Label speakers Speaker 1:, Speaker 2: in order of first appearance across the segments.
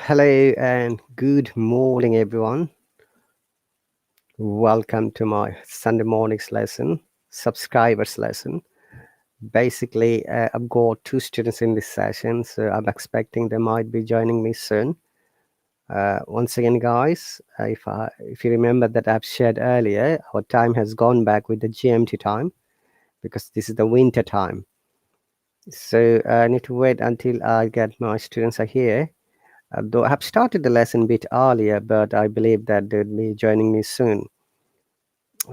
Speaker 1: Hello and good morning, everyone. Welcome to my Sunday morning's lesson, subscribers lesson. Basically, I've got two students in this session, so I'm expecting they might be joining me soon. Once again, guys, if you remember that I've shared earlier, our time has gone back with the GMT time because this is the winter time. So I need to wait until I get my students are here. Though I have started the lesson a bit earlier, but I believe that they'll be joining me soon.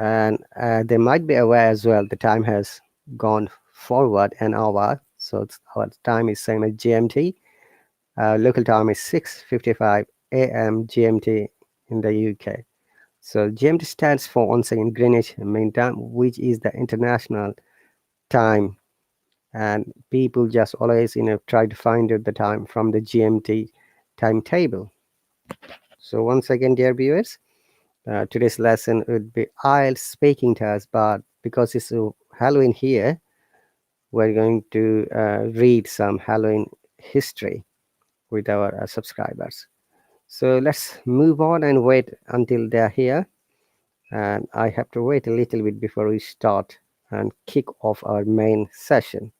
Speaker 1: And they might be aware as well the time has gone forward an hour. So our time is same as GMT. Local time is 6:55 a.m. GMT in the UK. So GMT stands for, once again, Greenwich Mean Time, which is the international time. And people just always, try to find out the time from the GMT timetable. So once again, dear viewers, today's lesson would be IELTS speaking test, but because it's Halloween here, we're going to read some Halloween history with our subscribers. So let's move on and wait until they're here. And I have to wait a little bit before we start and kick off our main session.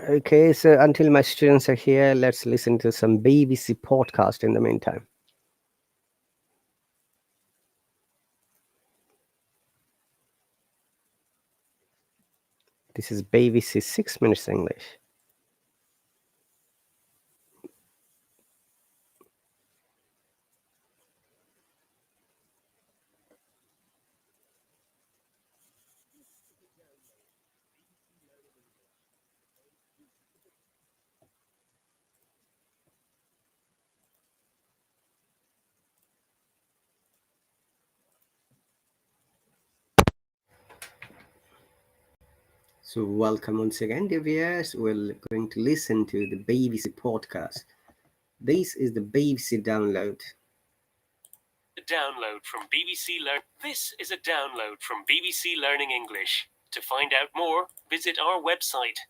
Speaker 1: Okay, so until my students are here, let's listen to some BBC podcast in the meantime. This is BBC 6 Minutes English. So welcome once again, dear viewers. We're going to listen to the BBC podcast. This is the BBC download.
Speaker 2: Download from BBC Learn. This is a download from BBC Learning English. To find out more, visit our website.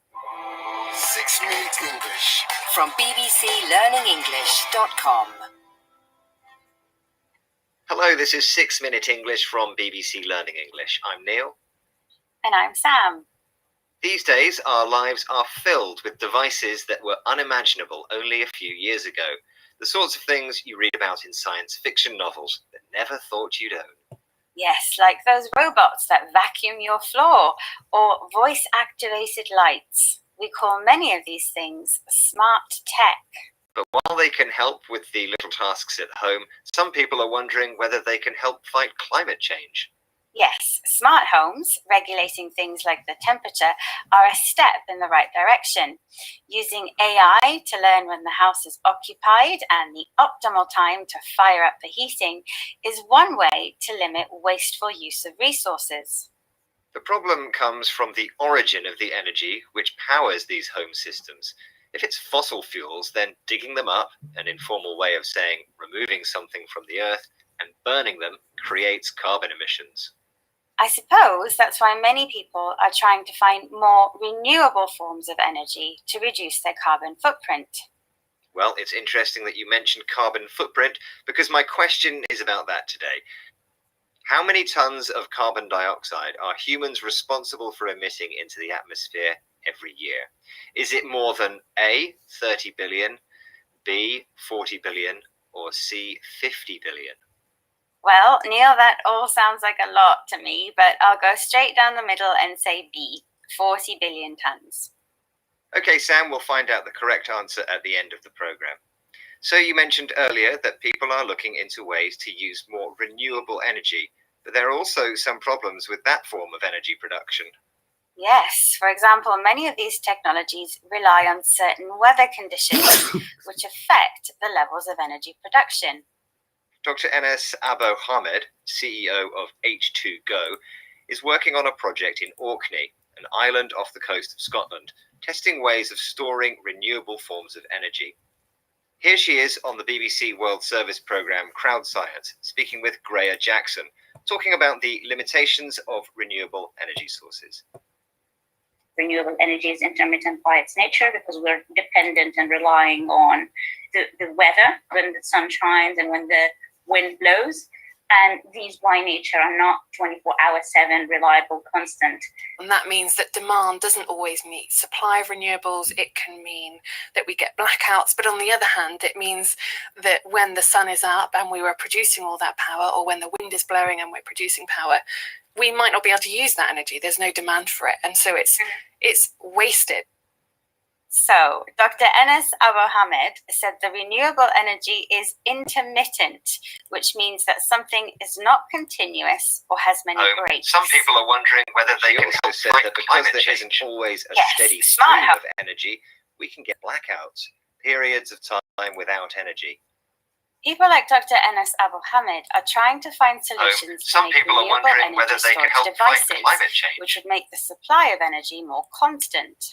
Speaker 3: 6 Minute English from bbclearningenglish.com.
Speaker 4: Hello, this is 6 Minute English from BBC Learning English. I'm Neil.
Speaker 5: And I'm Sam.
Speaker 4: These days, our lives are filled with devices that were unimaginable only a few years ago. The sorts of things you read about in science fiction novels that never thought you'd own.
Speaker 5: Yes, like those robots that vacuum your floor or voice-activated lights. We call many of these things smart tech.
Speaker 4: But while they can help with the little tasks at home, some people are wondering whether they can help fight climate change.
Speaker 5: Yes, smart homes, regulating things like the temperature, are a step in the right direction. Using AI to learn when the house is occupied and the optimal time to fire up the heating is one way to limit wasteful use of resources.
Speaker 4: The problem comes from the origin of the energy which powers these home systems. If it's fossil fuels, then digging them up, an informal way of saying removing something from the earth, and burning them creates carbon emissions.
Speaker 5: I suppose that's why many people are trying to find more renewable forms of energy to reduce their carbon footprint.
Speaker 4: Well, it's interesting that you mentioned carbon footprint because my question is about that today. How many tons of carbon dioxide are humans responsible for emitting into the atmosphere every year? Is it more than A, 30 billion, B, 40 billion, or C, 50 billion?
Speaker 5: Well, Neil, that all sounds like a lot to me, but I'll go straight down the middle and say B, 40 billion tons.
Speaker 4: Okay, Sam, we'll find out the correct answer at the end of the program. So you mentioned earlier that people are looking into ways to use more renewable energy, but there are also some problems with that form of energy production.
Speaker 5: Yes, for example, many of these technologies rely on certain weather conditions which affect the levels of energy production.
Speaker 4: Dr. Enes Abu-Hamed, CEO of H2Go, is working on a project in Orkney, an island off the coast of Scotland, testing ways of storing renewable forms of energy. Here she is on the BBC World Service programme Crowd Science, speaking with Greya Jackson, talking about the limitations of renewable energy sources.
Speaker 6: Renewable energy is intermittent by its nature because we're dependent and relying on the weather, when the sun shines and when the wind blows. And these by nature are not 24/7 reliable, constant.
Speaker 7: And that means that demand doesn't always meet supply of renewables. It can mean that we get blackouts, but on the other hand, it means that when the sun is up and we were producing all that power, or when the wind is blowing and we're producing power, we might not be able to use that energy. There's no demand for it. And so it's wasted.
Speaker 5: So, Dr. Enes Abu-Hamed said the renewable energy is intermittent, which means that something is not continuous or has many breaks.
Speaker 4: Some people are wondering whether they can also said that because there isn't always a steady stream of energy, we can get blackouts, periods of time without energy.
Speaker 5: People like Dr. Enes Abu-Hamed are trying to find solutions to
Speaker 4: Some
Speaker 5: make
Speaker 4: people are
Speaker 5: renewable
Speaker 4: wondering whether
Speaker 5: energy
Speaker 4: they can
Speaker 5: storage
Speaker 4: help fight
Speaker 5: devices,
Speaker 4: climate change.
Speaker 5: which would make the supply of energy more constant.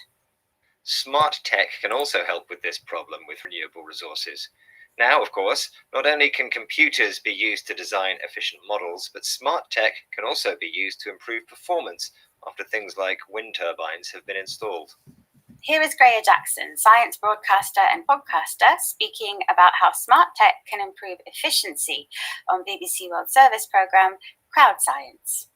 Speaker 4: Smart tech can also help with this problem with renewable resources. Now, of course, not only can computers be used to design efficient models, but smart tech can also be used to improve performance after things like wind turbines have been installed.
Speaker 5: Here is Greya Jackson, science broadcaster and podcaster, speaking about how smart tech can improve efficiency on BBC World Service programme Crowd Science.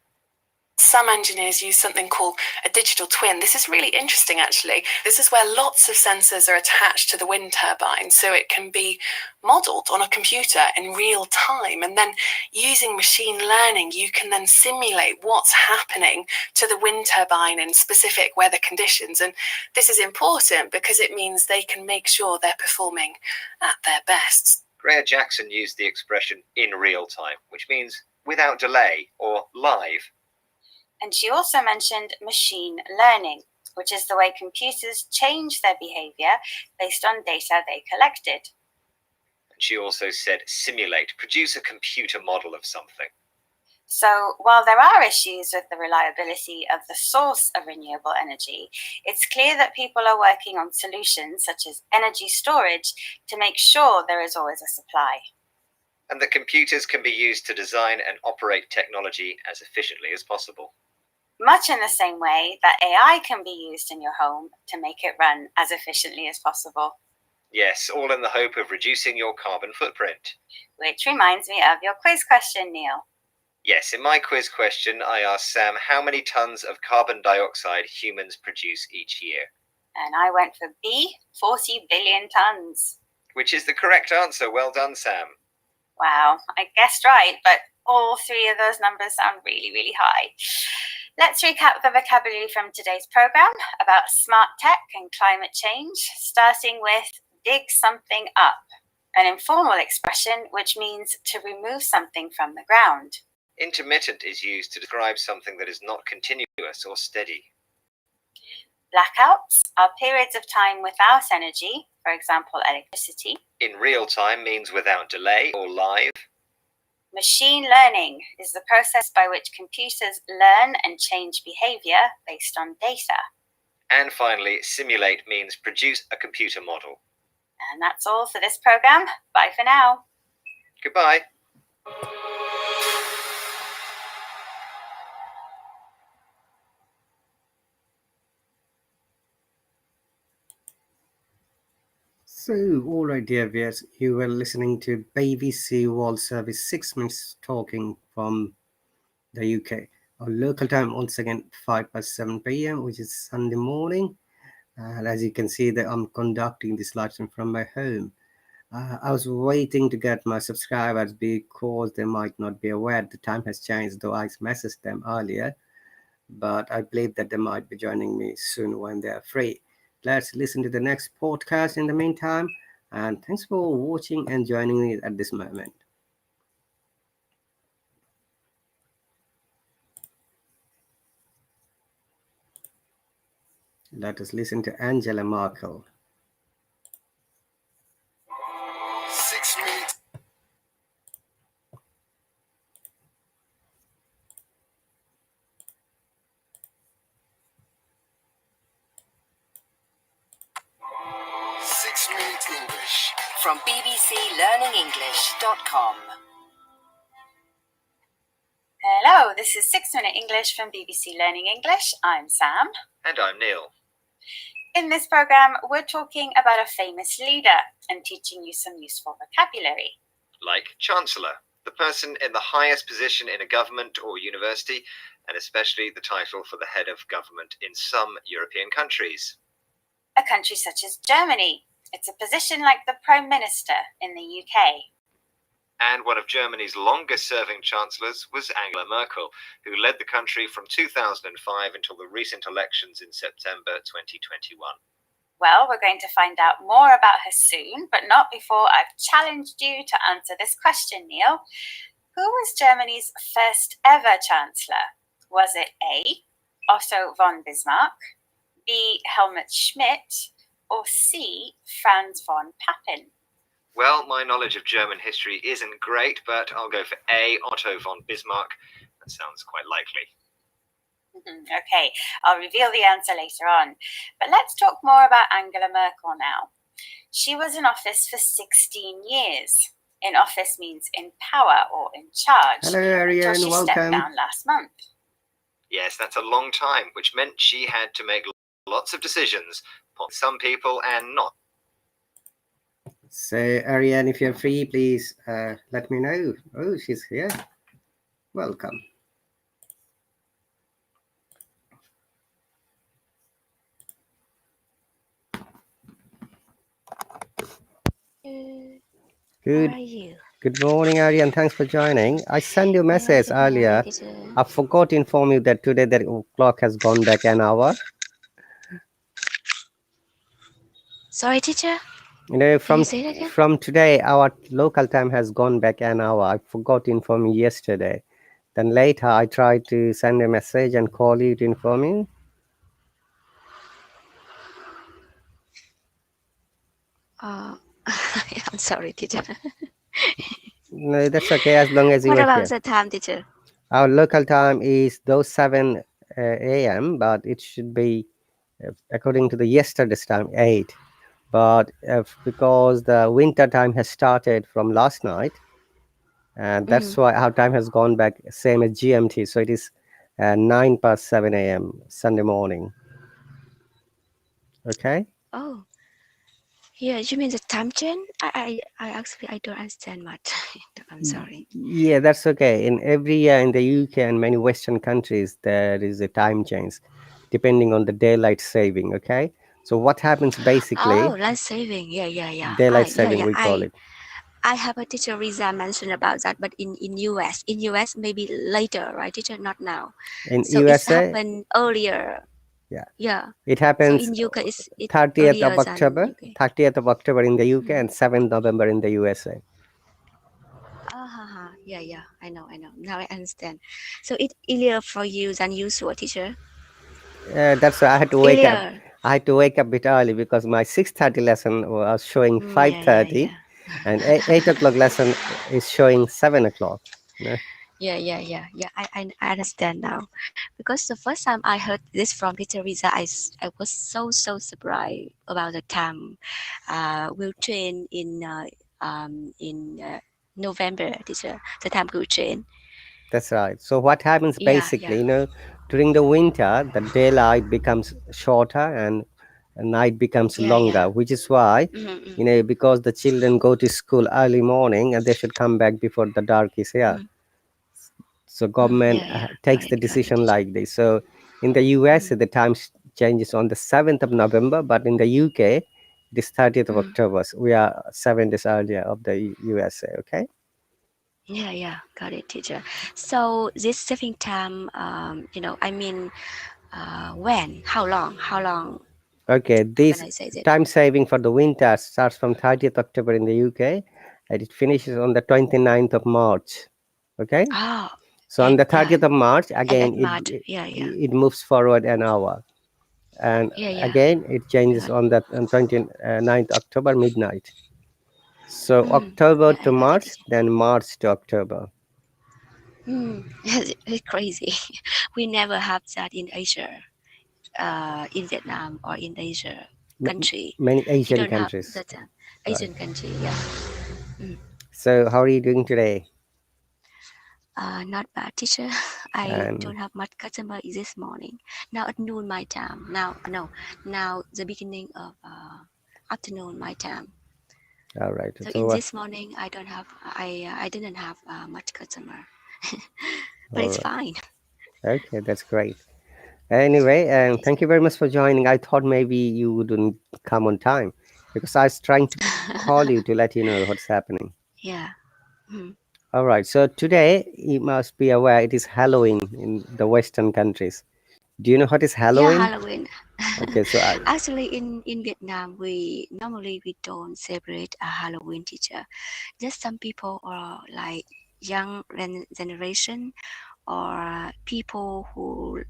Speaker 7: Some engineers use something called a digital twin. This is really interesting, actually. This is where lots of sensors are attached to the wind turbine, so it can be modelled on a computer in real time. And then using machine learning, you can then simulate what's happening to the wind turbine in specific weather conditions. And this is important because it means they can make sure they're performing at their best.
Speaker 4: Greya Jackson used the expression in real time, which means without delay or live.
Speaker 5: And she also mentioned machine learning, which is the way computers change their behaviour based on data they collected.
Speaker 4: And she also said simulate, produce a computer model of something.
Speaker 5: So while there are issues with the reliability of the source of renewable energy, it's clear that people are working on solutions such as energy storage to make sure there is always a supply.
Speaker 4: And that computers can be used to design and operate technology as efficiently as possible.
Speaker 5: Much in the same way that AI can be used in your home to make it run as efficiently as possible.
Speaker 4: Yes, all in the hope of reducing your carbon footprint.
Speaker 5: Which reminds me of your quiz question, Neil.
Speaker 4: Yes, in my quiz question, I asked Sam how many tons of carbon dioxide humans produce each year.
Speaker 5: And I went for B, 40 billion tons.
Speaker 4: Which is the correct answer. Well done, Sam.
Speaker 5: Wow, I guessed right, but all three of those numbers sound really, really high. Let's recap the vocabulary from today's programme about smart tech and climate change, starting with dig something up, an informal expression which means to remove something from the ground.
Speaker 4: Intermittent is used to describe something that is not continuous or steady.
Speaker 5: Blackouts are periods of time without energy, for example, electricity.
Speaker 4: In real time means without delay or live.
Speaker 5: Machine learning is the process by which computers learn and change behavior based on data.
Speaker 4: And finally, simulate means produce a computer model.
Speaker 5: And that's all for this program. Bye for now.
Speaker 4: Goodbye.
Speaker 1: So, all right, dear viewers, you were listening to BBC World Service 6 minutes talking from the UK. Our local time, once again, 5:07 p.m., which is Sunday morning. And as you can see, that I'm conducting this live stream from my home. I was waiting to get my subscribers because they might not be aware the time has changed, though I messaged them earlier. But I believe that they might be joining me soon when they are free. Let's listen to the next podcast in the meantime. And thanks for watching and joining me at this moment. Let us listen to Angela Merkel.
Speaker 3: 6 minutes. English
Speaker 8: from bbclearningenglish.com.
Speaker 5: Hello, this is 6 Minute English from BBC Learning English. I'm Sam.
Speaker 4: And I'm Neil.
Speaker 5: In this program, we're talking about a famous leader and teaching you some useful vocabulary.
Speaker 4: Like Chancellor, the person in the highest position in a government or university, and especially the title for the head of government in some European countries.
Speaker 5: A country such as Germany. It's a position like the Prime Minister in the UK.
Speaker 4: And one of Germany's longest-serving chancellors was Angela Merkel, who led the country from 2005 until the recent elections in September 2021.
Speaker 5: Well, we're going to find out more about her soon, but not before I've challenged you to answer this question, Neil. Who was Germany's first ever chancellor? Was it A, Otto von Bismarck, B, Helmut Schmidt, or C, Franz von Papen?
Speaker 4: Well, my knowledge of German history isn't great, but I'll go for A, Otto von Bismarck. That sounds quite likely.
Speaker 5: Okay, I'll reveal the answer later on. But let's talk more about Angela Merkel now. She was in office for 16 years. In office means in power or in charge.
Speaker 1: Hello, Ariane,
Speaker 5: until she
Speaker 1: welcome.
Speaker 5: stepped down last month.
Speaker 4: Yes, that's a long time, which meant she had to make lots of decisions, some people and not.
Speaker 1: So, Ariane, if you're free, please let me know. Oh, she's here. Welcome. Good.
Speaker 9: How are you?
Speaker 1: Good morning, Ariane. Thanks for joining. I sent you a message earlier. I forgot to inform you that today the clock has gone back an hour.
Speaker 9: Sorry, teacher.
Speaker 1: You know,
Speaker 9: Can you say it again?
Speaker 1: from today, our local time has gone back an hour. I forgot to inform you yesterday. Then later, I tried to send a message and call you to inform you.
Speaker 9: I'm sorry, teacher.
Speaker 1: No, that's okay, as long as you
Speaker 9: What
Speaker 1: were
Speaker 9: about
Speaker 1: here.
Speaker 9: the time, teacher?
Speaker 1: Our local time is those 7 a.m., but it should be, according to the yesterday's time, 8. But because the winter time has started from last night, and that's why our time has gone back, same as GMT. So it is 9 past 7 a.m. Sunday morning. Okay?
Speaker 9: Oh, yeah, you mean the time change? I actually, I don't understand much. I'm sorry.
Speaker 1: Yeah, that's okay. In every year in the UK and many Western countries, there is a time change depending on the daylight saving. Okay? So what happens basically?
Speaker 9: Oh, life saving. Yeah.
Speaker 1: Daylight saving, we call it.
Speaker 9: I have a teacher Riza mentioned about that, but in US maybe later, right, teacher? Not now.
Speaker 1: In
Speaker 9: So
Speaker 1: USA,
Speaker 9: it happened earlier.
Speaker 1: Yeah.
Speaker 9: Yeah.
Speaker 1: It
Speaker 9: So
Speaker 1: happens
Speaker 9: in UK, it's
Speaker 1: 30th of
Speaker 9: earlier than
Speaker 1: October,
Speaker 9: UK.
Speaker 1: 30th of October in the UK and 7th November in the USA.
Speaker 9: Yeah, yeah. I know. Now I understand. So it's earlier for you than usual, teacher.
Speaker 1: That's why I had to wake up.
Speaker 9: Earlier.
Speaker 1: I had to wake up a bit early because my 6:30 lesson was showing
Speaker 9: Yeah, yeah,
Speaker 1: 5:30,
Speaker 9: yeah.
Speaker 1: and 8 o'clock lesson is showing 7 o'clock. No?
Speaker 9: Yeah. I understand now. Because the first time I heard this from teacher Risa, I was so surprised about the time. We'll train in November, teacher. The time we'll train.
Speaker 1: That's right. So what happens
Speaker 9: Yeah,
Speaker 1: basically,
Speaker 9: yeah.
Speaker 1: during the winter, the daylight becomes shorter and night becomes
Speaker 9: Yeah,
Speaker 1: longer,
Speaker 9: yeah.
Speaker 1: which is why,
Speaker 9: Mm-hmm,
Speaker 1: because the children go to school early morning and they should come back before the dark is here.
Speaker 9: mm-hmm.
Speaker 1: So government
Speaker 9: Yeah.
Speaker 1: takes the
Speaker 9: Got it,
Speaker 1: decision
Speaker 9: teacher.
Speaker 1: like this. So in the US,
Speaker 9: Mm,
Speaker 1: the time changes on the 7th of November, but in the UK, it is 30th of
Speaker 9: mm.
Speaker 1: October. So we are 7 days earlier of the USA. Okay.
Speaker 9: Yeah, got it, teacher. So this saving time, I mean, when? How long? How long
Speaker 1: Okay,
Speaker 9: can
Speaker 1: this
Speaker 9: I say that?
Speaker 1: time saving for the winter starts from 30th October in the UK and it finishes on the 29th of March. Okay,
Speaker 9: Oh,
Speaker 1: so on the
Speaker 9: yeah.
Speaker 1: 30th of March,
Speaker 9: At
Speaker 1: again,
Speaker 9: that
Speaker 1: it,
Speaker 9: March.
Speaker 1: it,
Speaker 9: Yeah.
Speaker 1: it moves forward an hour. And
Speaker 9: Yeah.
Speaker 1: again, it changes
Speaker 9: Got
Speaker 1: on the on 29th October midnight. So
Speaker 9: Mm,
Speaker 1: October
Speaker 9: yeah,
Speaker 1: to
Speaker 9: I got it,
Speaker 1: March,
Speaker 9: teacher.
Speaker 1: then March to October.
Speaker 9: It's crazy. We never have that in Asia, in Vietnam or in Asia
Speaker 1: M-
Speaker 9: country.
Speaker 1: Many
Speaker 9: We
Speaker 1: Asian
Speaker 9: don't have
Speaker 1: countries.
Speaker 9: that
Speaker 1: Right.
Speaker 9: Asian country. Yeah. Mm.
Speaker 1: So how are you doing today?
Speaker 9: Not bad, teacher. I
Speaker 1: And
Speaker 9: don't have much customer this morning. Now at noon my time. Now no, now the beginning of afternoon my time.
Speaker 1: all right.
Speaker 9: So in
Speaker 1: So
Speaker 9: this morning I don't have I didn't have much customer, but
Speaker 1: all
Speaker 9: it's
Speaker 1: right.
Speaker 9: fine.
Speaker 1: Okay, that's great. Anyway, thank you very much for joining. I thought maybe you wouldn't come on time because I was trying to call you to let you know what's happening.
Speaker 9: Yeah. Mm.
Speaker 1: All right. So today you must be aware it is Halloween in the Western countries. Do you know what is
Speaker 9: Yeah,
Speaker 1: Halloween?
Speaker 9: Halloween.
Speaker 1: Okay. So
Speaker 9: Actually, in Vietnam, we don't celebrate a Halloween, teacher. Just some people are like young generation or people who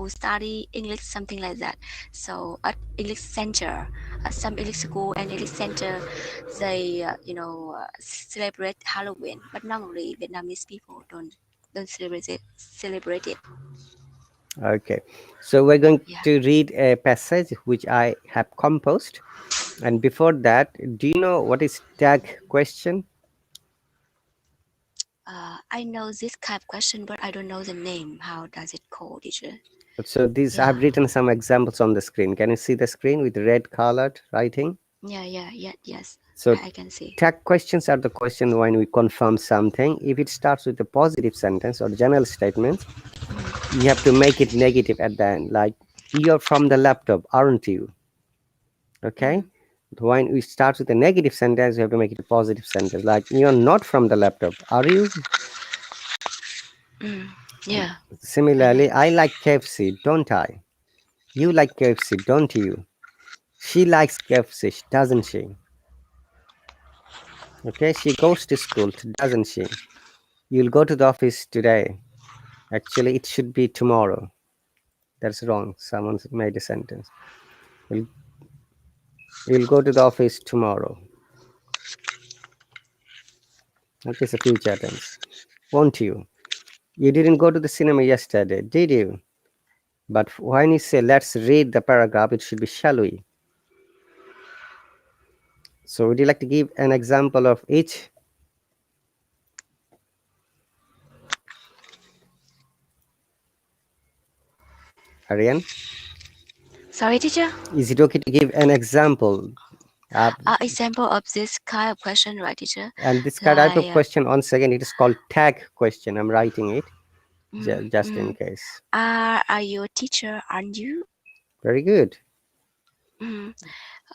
Speaker 9: study English, something like that. So at English center, at some English school and English center, they celebrate Halloween. But normally Vietnamese people don't celebrate it.
Speaker 1: okay. So we're going
Speaker 9: Yeah.
Speaker 1: to read a passage which I have composed. And before that, do you know what is tag question?
Speaker 9: I know this kind of question, but I don't know the name. How does it call, teacher?
Speaker 1: So these I have
Speaker 9: Yeah.
Speaker 1: written some examples on the screen. Can you see the screen with red colored writing?
Speaker 9: Yes.
Speaker 1: So
Speaker 9: I can see.
Speaker 1: tag questions are the question when we confirm something. If it starts with a positive sentence or general statements, you have to make it negative at the end. Like, you're from the laptop, aren't you? Okay.
Speaker 9: Mm,
Speaker 1: When we start with a negative sentence, you have to make it a positive sentence. Like, you're not from the laptop, are you?
Speaker 9: mm.
Speaker 1: And
Speaker 9: Yeah, I know.
Speaker 1: similarly, I like KFC, don't I? You like KFC, don't you? She likes KFC, doesn't she? Okay, she goes to school, doesn't she? You'll go to the office today. Actually, it should be tomorrow. That's wrong. Someone's made a sentence. You'll, you'll go to the office tomorrow. Okay, it's a future tense. Won't you? You didn't go to the cinema yesterday, did you? But when you say let's read the paragraph, it should be shall we. So would you like to give an example of each? Ariane,
Speaker 9: Sorry, teacher.
Speaker 1: is it okay to give an example? Uh,
Speaker 9: Example of this kind of question, right, teacher?
Speaker 1: and this type of
Speaker 9: Like,
Speaker 1: question, once again, it is called tag question. I'm writing it
Speaker 9: mm,
Speaker 1: just in
Speaker 9: mm,
Speaker 1: case.
Speaker 9: are you a teacher? Aren't you?
Speaker 1: Very good.
Speaker 9: Mm,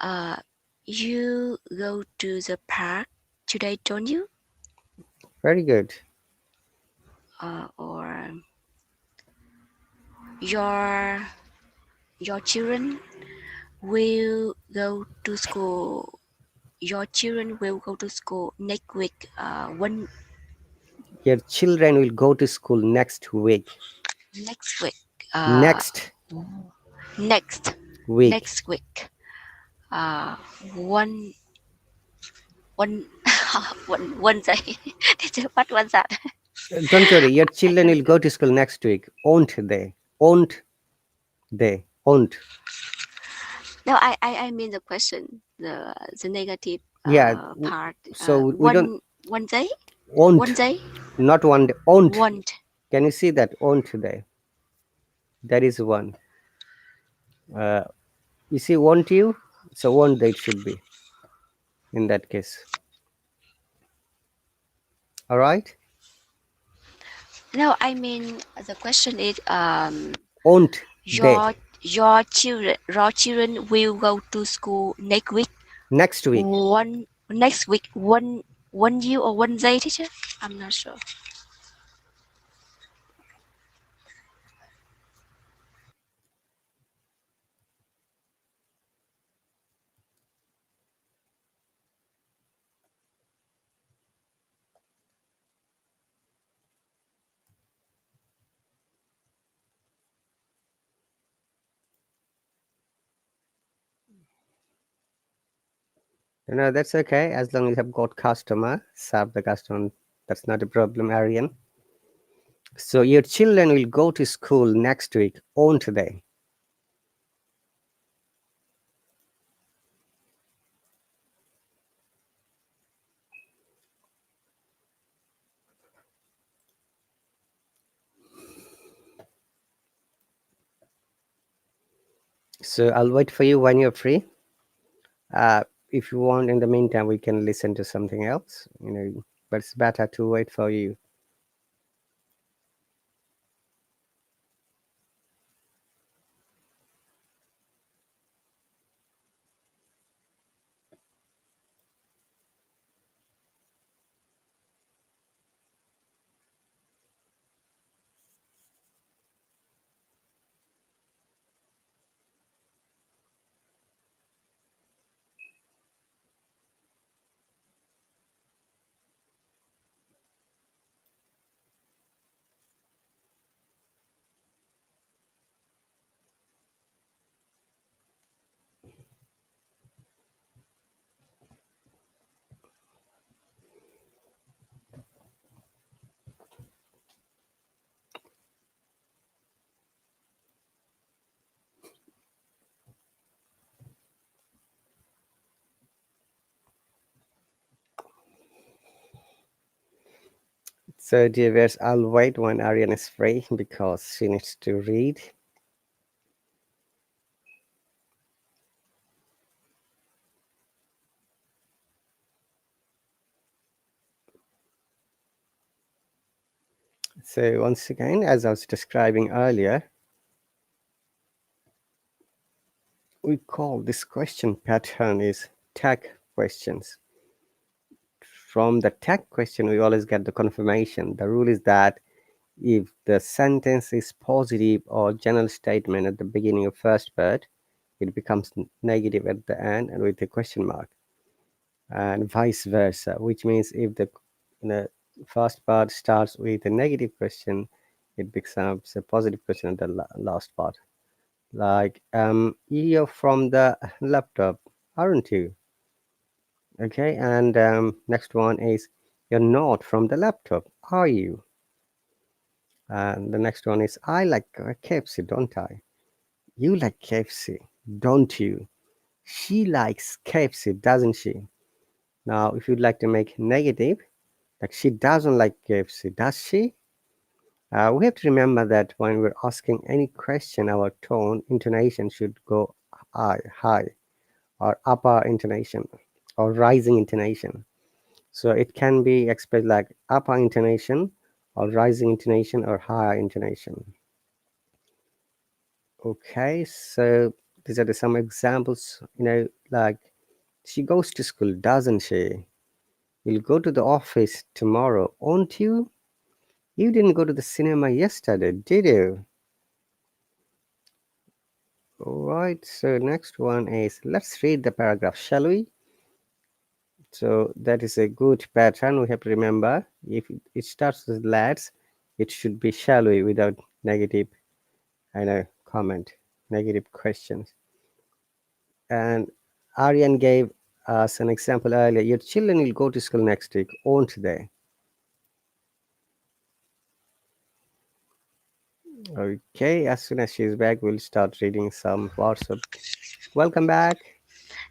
Speaker 9: uh, you go to the park today, don't you?
Speaker 1: Very good.
Speaker 9: Or your your children will go to school. Your children will go to school next week.
Speaker 1: Your children will go to school next week.
Speaker 9: Next week.
Speaker 1: Next
Speaker 9: Next
Speaker 1: week.
Speaker 9: next week. One one day. Teacher, what was that?
Speaker 1: Don't worry, your children will go to school next week. Won't they? Won't they? Won't.
Speaker 9: No, I mean the question, the negative
Speaker 1: Yeah.
Speaker 9: part.
Speaker 1: So we don't.
Speaker 9: One day.
Speaker 1: Won't.
Speaker 9: One day.
Speaker 1: Not one day. Won't.
Speaker 9: Won't.
Speaker 1: Can you see that? Won't they? That is one. You see, won't you? So won't they? It should be in that case. All right.
Speaker 9: No, I mean the question is
Speaker 1: Won't they?
Speaker 9: your children will go to school next week.
Speaker 1: Next week.
Speaker 9: Next week. One year or one day, teacher? I'm not sure.
Speaker 1: No, that's okay. As long as you have got customer, serve the customer. That's not a problem, Arian. So your children will go to school next week, won't they? So I'll wait for you when you're free. If you want, in the meantime, we can listen to something else, but it's better to wait for you. So, dear viewers, I'll wait when Arian is free because she needs to read. So, once again, as I was describing earlier, we call this question pattern is tag questions. From the tag question, we always get the confirmation. The rule is that if the sentence is positive or general statement at the beginning of first word, it becomes negative at the end and with a question mark, and vice versa, which means if the first part starts with a negative question, it becomes a positive question at the last part. Like, you're from the laptop, aren't you? Okay, and next one is, you're not from the laptop, are you? And the next one is, I like KFC, don't I? You like KFC, don't you? She likes KFC, doesn't she? Now, if you'd like to make negative, like she doesn't like KFC, does she? We have to remember that when we're asking any question, our tone, intonation should go high, or upper intonation, or rising intonation. So it can be expressed like upper intonation, or rising intonation, or higher intonation. Okay, so these are some examples, like, she goes to school, doesn't she? You'll go to the office tomorrow, won't you? You didn't go to the cinema yesterday, did you? All right, so next one is, let's read the paragraph, shall we? So that is a good pattern we have to remember. If it starts with let's, it should be shall we without negative comment, negative questions. And Aryan gave us an example earlier. Your children will go to school next week, won't they? Okay, as soon as she's back, we'll start reading some WhatsApp. Welcome back.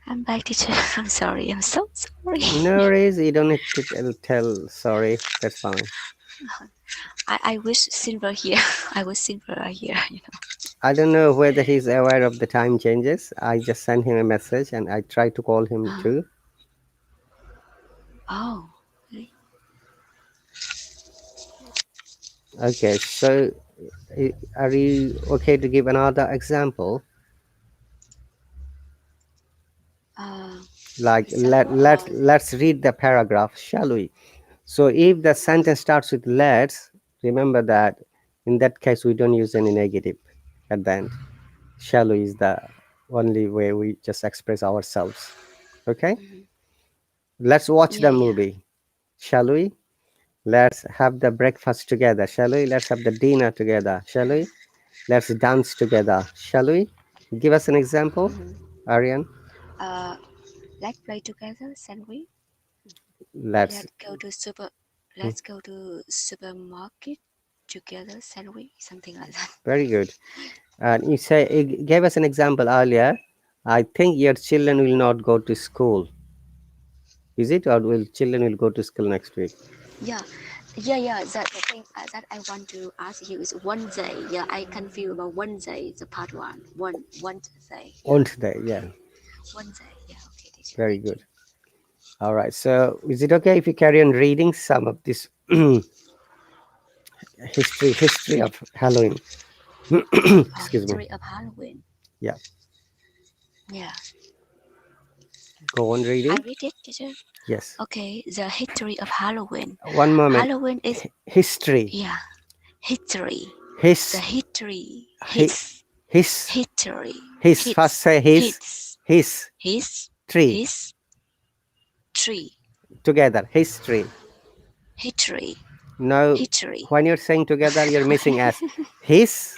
Speaker 9: I'm back, teacher. I'm sorry. I'm so sorry.
Speaker 1: No worries, you don't need to tell sorry. That's fine.
Speaker 9: I wish Silver here. I wish Silver are here.
Speaker 1: I don't know whether he's aware of the time changes. I just sent him a message and I tried to call him too.
Speaker 9: Oh, really?
Speaker 1: Okay, so are you okay to give another example? Like let's read the paragraph, shall we? So if the sentence starts with let's, remember that in that case we don't use any negative at the end. Shall we is the only way we just express ourselves. Okay? Let's watch the movie. Shall we? Let's have the breakfast together. Shall we? Let's have the dinner together. Shall we? Let's dance together. Shall we? Give us an example, Aryan.
Speaker 9: Let's play together, shall we?
Speaker 1: Let's
Speaker 9: Let's go to supermarket together, shall we? Something like that.
Speaker 1: very good. And you gave us an example earlier. I think your children will not go to school. Is it, or will children will go to school next week?
Speaker 9: Yeah. That the thing that I want to ask you is one day. Yeah, I can feel about one day. The part one. One day. Yeah.
Speaker 1: Won't they? Yeah.
Speaker 9: One day. Yeah. Okay, teacher.
Speaker 1: Very good. All right. So, is it okay if you carry on reading some of this history of Halloween? Excuse me.
Speaker 9: History of Halloween.
Speaker 1: Yeah.
Speaker 9: Yeah.
Speaker 1: Go on reading.
Speaker 9: I read it, teacher.
Speaker 1: Yes.
Speaker 9: Okay. The history of Halloween.
Speaker 1: One moment.
Speaker 9: Halloween is
Speaker 1: history.
Speaker 9: Yeah. History.
Speaker 1: His.
Speaker 9: The history.
Speaker 1: His.
Speaker 9: History.
Speaker 1: His. First say his.
Speaker 9: His.
Speaker 1: Tree.
Speaker 9: His. Tree.
Speaker 1: Together. History.
Speaker 9: History.
Speaker 1: No.
Speaker 9: History.
Speaker 1: When you're saying together, you're missing s. His.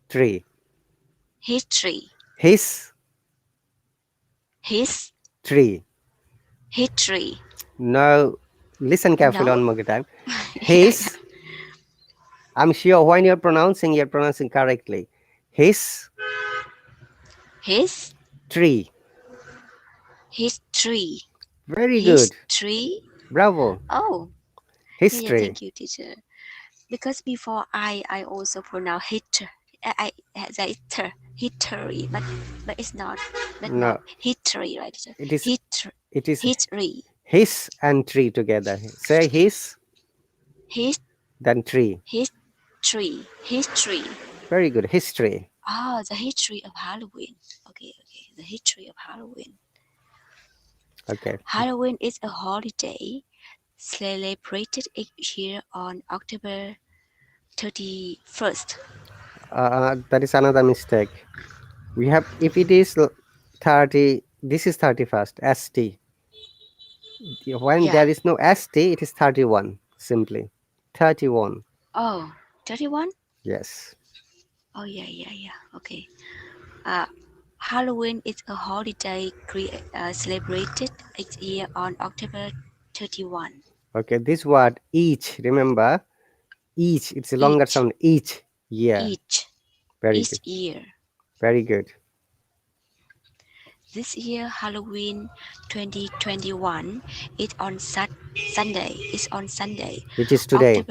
Speaker 1: Tree.
Speaker 9: History.
Speaker 1: His. Tree.
Speaker 9: History.
Speaker 1: No. Listen carefully one more time. His.
Speaker 9: Yeah.
Speaker 1: I'm sure when you're pronouncing correctly. His. Tree.
Speaker 9: History.
Speaker 1: Very good.
Speaker 9: History.
Speaker 1: Bravo.
Speaker 9: Oh.
Speaker 1: History.
Speaker 9: Yeah, thank you, teacher. Because before I also pronounce history, but it's not. But
Speaker 1: No.
Speaker 9: not history, right, teacher?
Speaker 1: It is. It is
Speaker 9: History.
Speaker 1: his and tree together. Say his. Then tree.
Speaker 9: History.
Speaker 1: Very good. History.
Speaker 9: The history of Halloween. Okay. The history of Halloween.
Speaker 1: Okay.
Speaker 9: Halloween is a holiday celebrated each year on October 31st.
Speaker 1: That is another mistake. We have, if it is 30, this is 31st, ST. When there is no ST, it is 31, simply. 31.
Speaker 9: Oh, 31?
Speaker 1: Yes.
Speaker 9: Oh, yeah. Okay. Halloween is a holiday celebrated each year on October 31.
Speaker 1: Okay, this word each, remember, each, it's a longer sound, each year. Very good.
Speaker 9: Year.
Speaker 1: Very good.
Speaker 9: This year, Halloween 2021 is on Sunday. It's on Sunday.
Speaker 1: Which is today.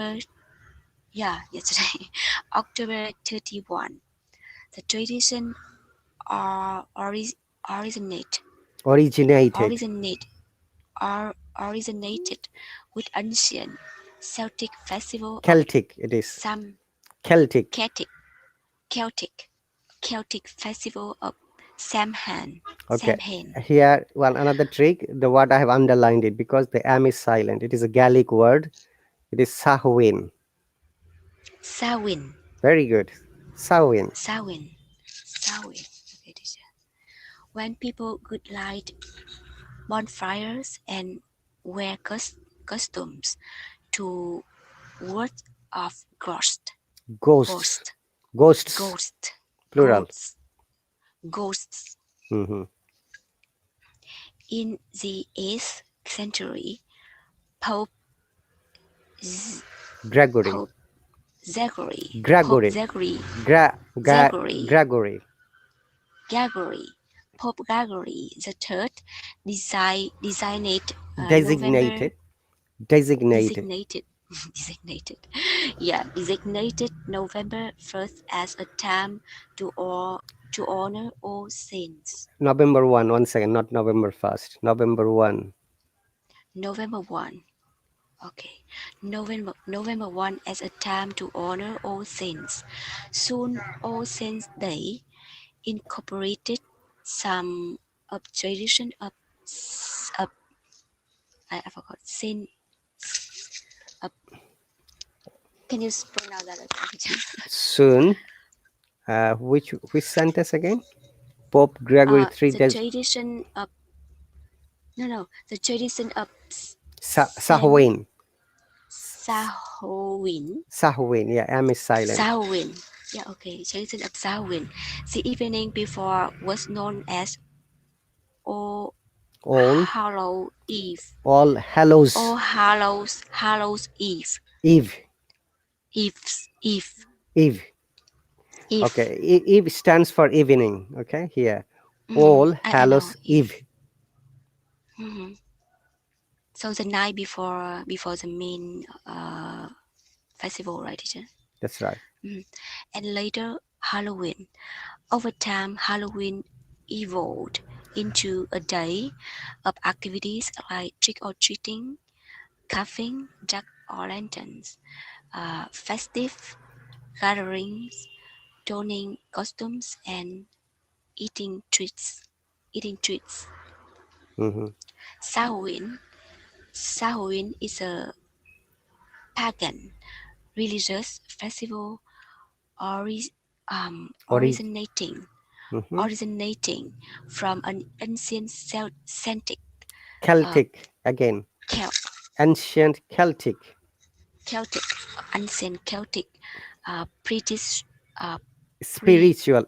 Speaker 9: Yesterday. October 31. The tradition originated with ancient Celtic festival.
Speaker 1: Celtic, it is. Celtic
Speaker 9: festival of Samhain.
Speaker 1: Okay. Here, another trick. The word I have underlined it because the M is silent. It is a Gaelic word. It is Samhain.
Speaker 9: Samhain.
Speaker 1: Very good. Samhain.
Speaker 9: Samhain. Okay, teacher. When people could light bonfires and wear costumes to ward off
Speaker 1: Ghosts.
Speaker 9: ghosts,
Speaker 1: Plural.
Speaker 9: ghosts.
Speaker 1: Mhm.
Speaker 9: In the 8th century, Pope
Speaker 1: Gregory.
Speaker 9: Pope Gregory,
Speaker 1: Gregory.
Speaker 9: Pope Gregory the Third designated
Speaker 1: Designated.
Speaker 9: designated November 1st as a time to honor all saints.
Speaker 1: November 1. 1 second, not November 1st. November 1.
Speaker 9: November 1. Okay. November 1 as a time to honor all saints. Soon All Saints Day incorporated some of tradition of I forgot saint. Can you pronounce that?
Speaker 1: Soon. Which sentence again? Pope Gregory III.
Speaker 9: The tradition of the tradition of
Speaker 1: Samhain.
Speaker 9: Samhain.
Speaker 1: Yeah, M is silent.
Speaker 9: Samhain. Yeah, okay. Tradition of Samhain. The evening before was known as All Hallow Eve.
Speaker 1: All Hallows.
Speaker 9: All Hallows Eve.
Speaker 1: Eve.
Speaker 9: Eve.
Speaker 1: Okay. Eve stands for evening. Okay. Here. All Hallows Eve.
Speaker 9: Mm-hmm. So the night before the main festival, right, teacher?
Speaker 1: That's right.
Speaker 9: Mm-hmm. And later Halloween. Over time, Halloween evolved into a day of activities like trick-or-treating, carving jack-o'-lanterns, festive gatherings, donning costumes, and eating treats.
Speaker 1: Mm-hmm.
Speaker 9: Samhain is a pagan religious festival originating from an ancient Celtic
Speaker 1: ancient Celtic
Speaker 9: British
Speaker 1: spiritual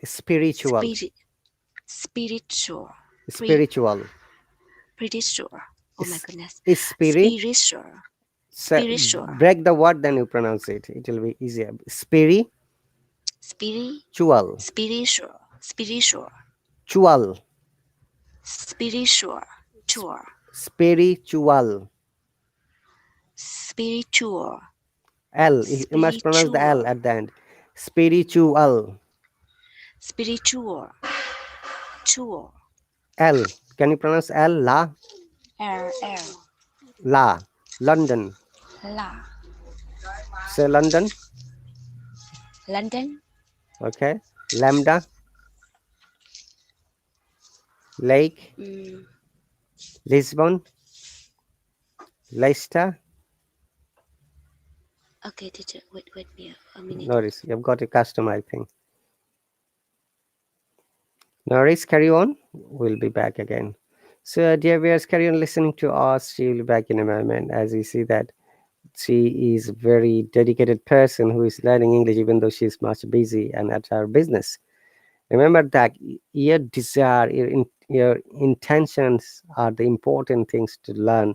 Speaker 1: oh
Speaker 9: my goodness,
Speaker 1: spiritual. Break the word, then you pronounce it. It will be easier. Spiritual. L. You must pronounce the L at the end. Spiritual. L. Can you pronounce L? La. La. London. Say London. Okay. Lambda. Lake. Lisbon. Leicester.
Speaker 9: Okay, teacher, wait me a minute.
Speaker 1: Notice, you've got a customer, I think. Norris, carry on. We'll be back again. So, dear viewers, carry on listening to us. She will be back in a moment. As you see that she is a very dedicated person who is learning English, even though she's much busy and at her business. Remember that your desire, your intentions are the important things to learn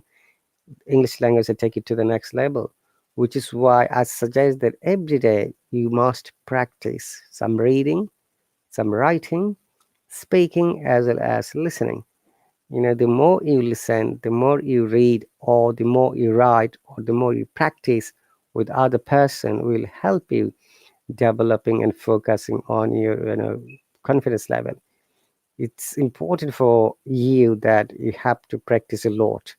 Speaker 1: English language and take it to the next level. Which is why I suggest that every day you must practice some reading, some writing, speaking, as well as listening. The more you listen, the more you read, or the more you write, or the more you practice with other person will help you developing and focusing on your confidence level. It's important for you that you have to practice a lot.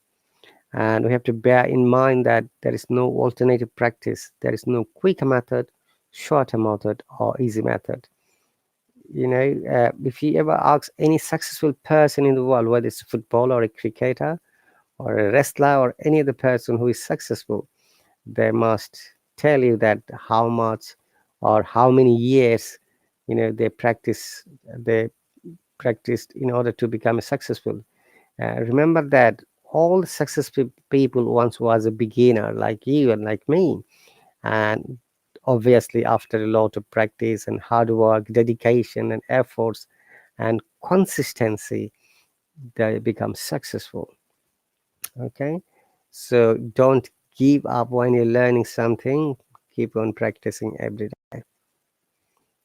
Speaker 1: And we have to bear in mind that there is no alternative practice. There is no quicker method, shorter method, or easy method. If you ever ask any successful person in the world, whether it's a footballer or a cricketer or a wrestler or any other person who is successful, they must tell you that how much or how many years they practiced in order to become successful. Remember that all successful people once was a beginner, like you and like me, and obviously after a lot of practice and hard work, dedication and efforts and consistency, they become successful. Okay, so don't give up when you're learning something. Keep on practicing every day.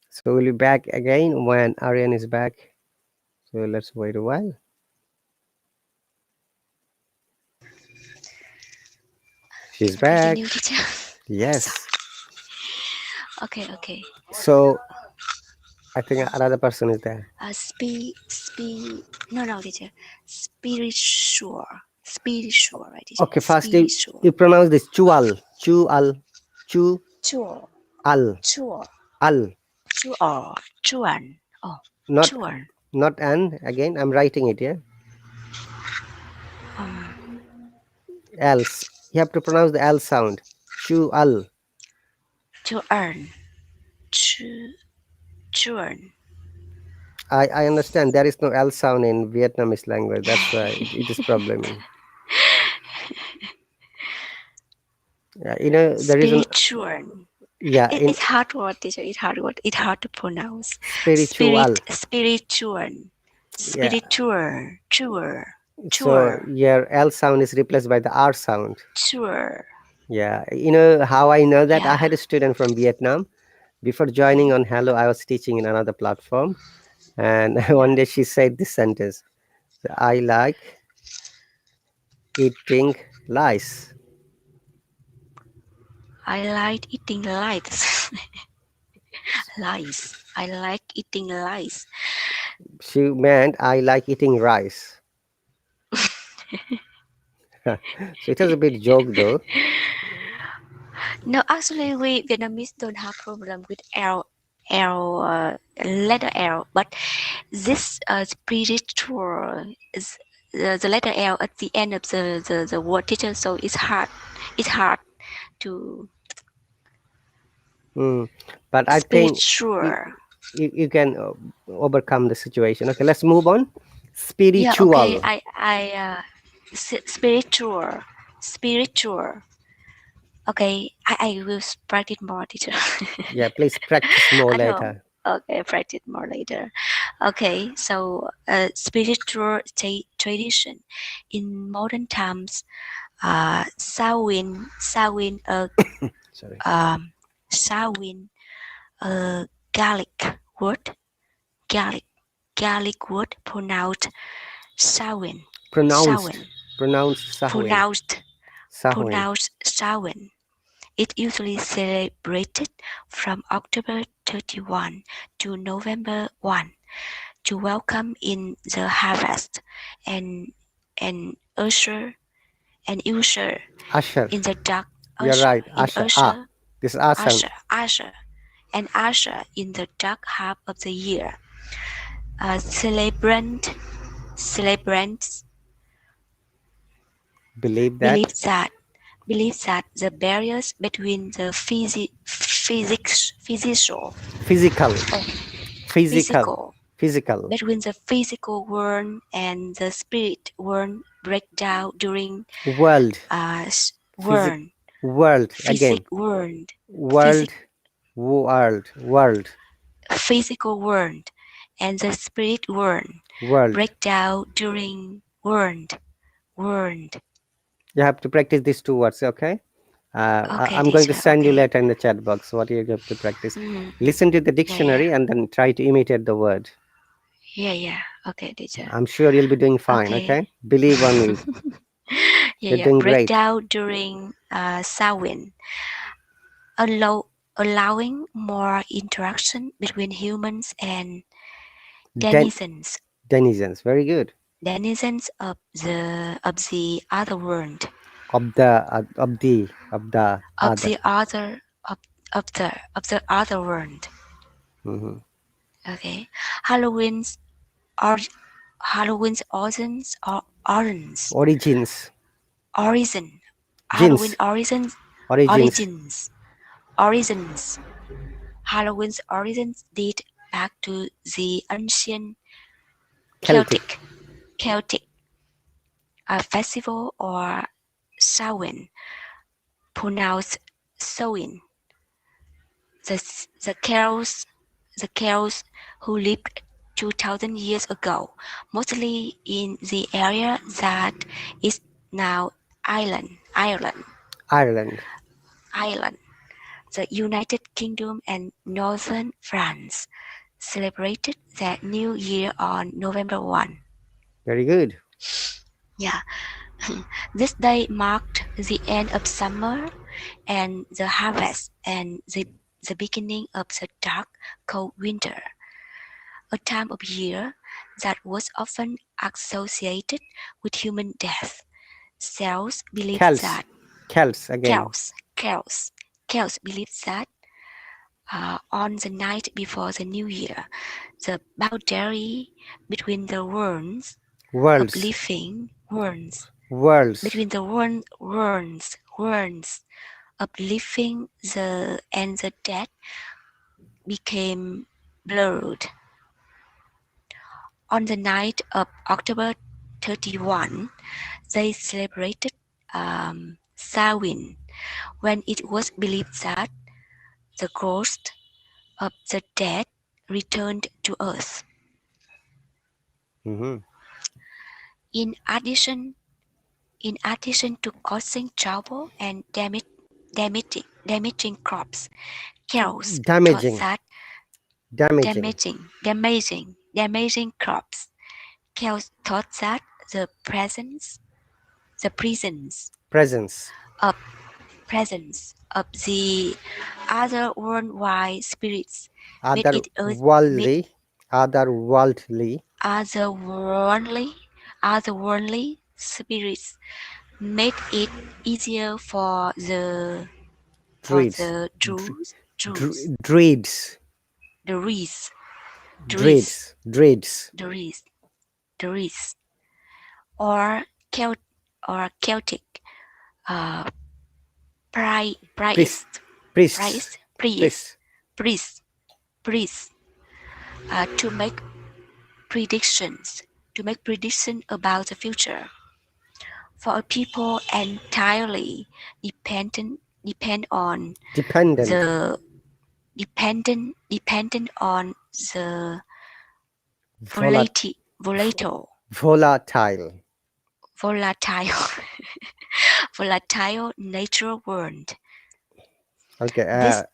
Speaker 1: So we'll be back again when Aryan is back. So let's wait a while. She's back.
Speaker 9: Continue, teacher.
Speaker 1: Yes.
Speaker 9: Okay.
Speaker 1: So I think another person is there.
Speaker 9: No, teacher. Spiritual, right, teacher?
Speaker 1: Okay, first you pronounce this chual, chu
Speaker 9: Chual,
Speaker 1: al, al.
Speaker 9: chuan. Oh,
Speaker 1: Not
Speaker 9: chuan.
Speaker 1: not an. Again, I'm writing it here. Else. You have to pronounce the L sound. Chu al.
Speaker 9: Chuan.
Speaker 1: I understand there is no L sound in Vietnamese language. That's why it is problem. Yeah, the reason.
Speaker 9: Spiritual.
Speaker 1: Yeah,
Speaker 9: It's hard word, teacher. It's hard word. It's hard to pronounce.
Speaker 1: spiritual.
Speaker 9: Spiritual.
Speaker 1: Yeah.
Speaker 9: Sure.
Speaker 1: So your L sound is replaced by the R sound.
Speaker 9: Sure.
Speaker 1: Yeah, you know how I know that?
Speaker 9: Yeah.
Speaker 1: I had a student from Vietnam. Before joining on Hello, I was teaching in another platform, and one day she said this sentence: "I like eating lice."
Speaker 9: I like eating lice. Lice. I like eating lice.
Speaker 1: She meant I like eating rice. So it was a bit joke though.
Speaker 9: No, actually, we Vietnamese don't have problem with letter L, but this spiritual is the letter L at the end of the word, teacher. So it's hard to
Speaker 1: But I think
Speaker 9: spiritual.
Speaker 1: you can overcome the situation. Okay, let's move on.
Speaker 9: Yeah,
Speaker 1: Spiritual.
Speaker 9: okay. I spiritual. Okay, I will practice more, teacher.
Speaker 1: Yeah, please practice more
Speaker 9: At home.
Speaker 1: later.
Speaker 9: Okay, practice more later. Okay, so spiritual tradition in modern times. Sawin,
Speaker 1: Sorry.
Speaker 9: sawin, garlic word, garlic word pronounced sawin.
Speaker 1: Pronounced
Speaker 9: Sawin. It usually celebrated from October 31 to November 1 to welcome in the harvest and usher in the dark.
Speaker 1: You're right. Usher. This is Usher.
Speaker 9: Usher in the dark half of the year. Celebrants
Speaker 1: Believe that
Speaker 9: the barriers between the physical between the physical world and the spirit world break down during
Speaker 1: world
Speaker 9: physical world and the spirit world break down during world.
Speaker 1: You have to practice these two words, okay? I'm going to send you later in the chat box what you have to practice. Listen to the dictionary and then try to imitate the word.
Speaker 9: Yeah. Okay, teacher.
Speaker 1: I'm sure you'll be doing fine, okay? Believe on me. You're doing great.
Speaker 9: Break down during Samhain, allowing more interaction between humans and denizens.
Speaker 1: Very good.
Speaker 9: Denizens of the other world.
Speaker 1: Of the
Speaker 9: other world.
Speaker 1: Mm-hmm.
Speaker 9: Okay. Halloween's origins. Halloween's origins date back to the ancient
Speaker 1: Celtic.
Speaker 9: Celtic festival or Samhain, pronounced Samhain. The Celts who lived 2,000 years ago, mostly in the area that is now Ireland,
Speaker 1: Ireland.
Speaker 9: the United Kingdom and Northern France, celebrated their New Year on November 1.
Speaker 1: Very good.
Speaker 9: Yeah, this day marked the end of summer and the harvest and the beginning of the dark, cold winter, a time of year that was often associated with human death. Celts believed
Speaker 1: Celts.
Speaker 9: that
Speaker 1: Celts again.
Speaker 9: Celts believed that on the night before the New Year, the boundary between the worlds of
Speaker 1: Worlds.
Speaker 9: living
Speaker 1: Worlds.
Speaker 9: between the worlds of living and the dead became blurred. On the night of October 31, they celebrated Samhain, when it was believed that the ghost of the dead returned to Earth.
Speaker 1: Mm-hmm.
Speaker 9: In addition to causing trouble and damaging crops, Celts
Speaker 1: Damaging.
Speaker 9: thought that damaging crops. Celts thought that the presence of the other worldwide spirits made it otherworldly spirits made it easier for the Druids or Celtic priests to make predictions about the future. For a people entirely dependent on the volatile natural world.
Speaker 1: Okay,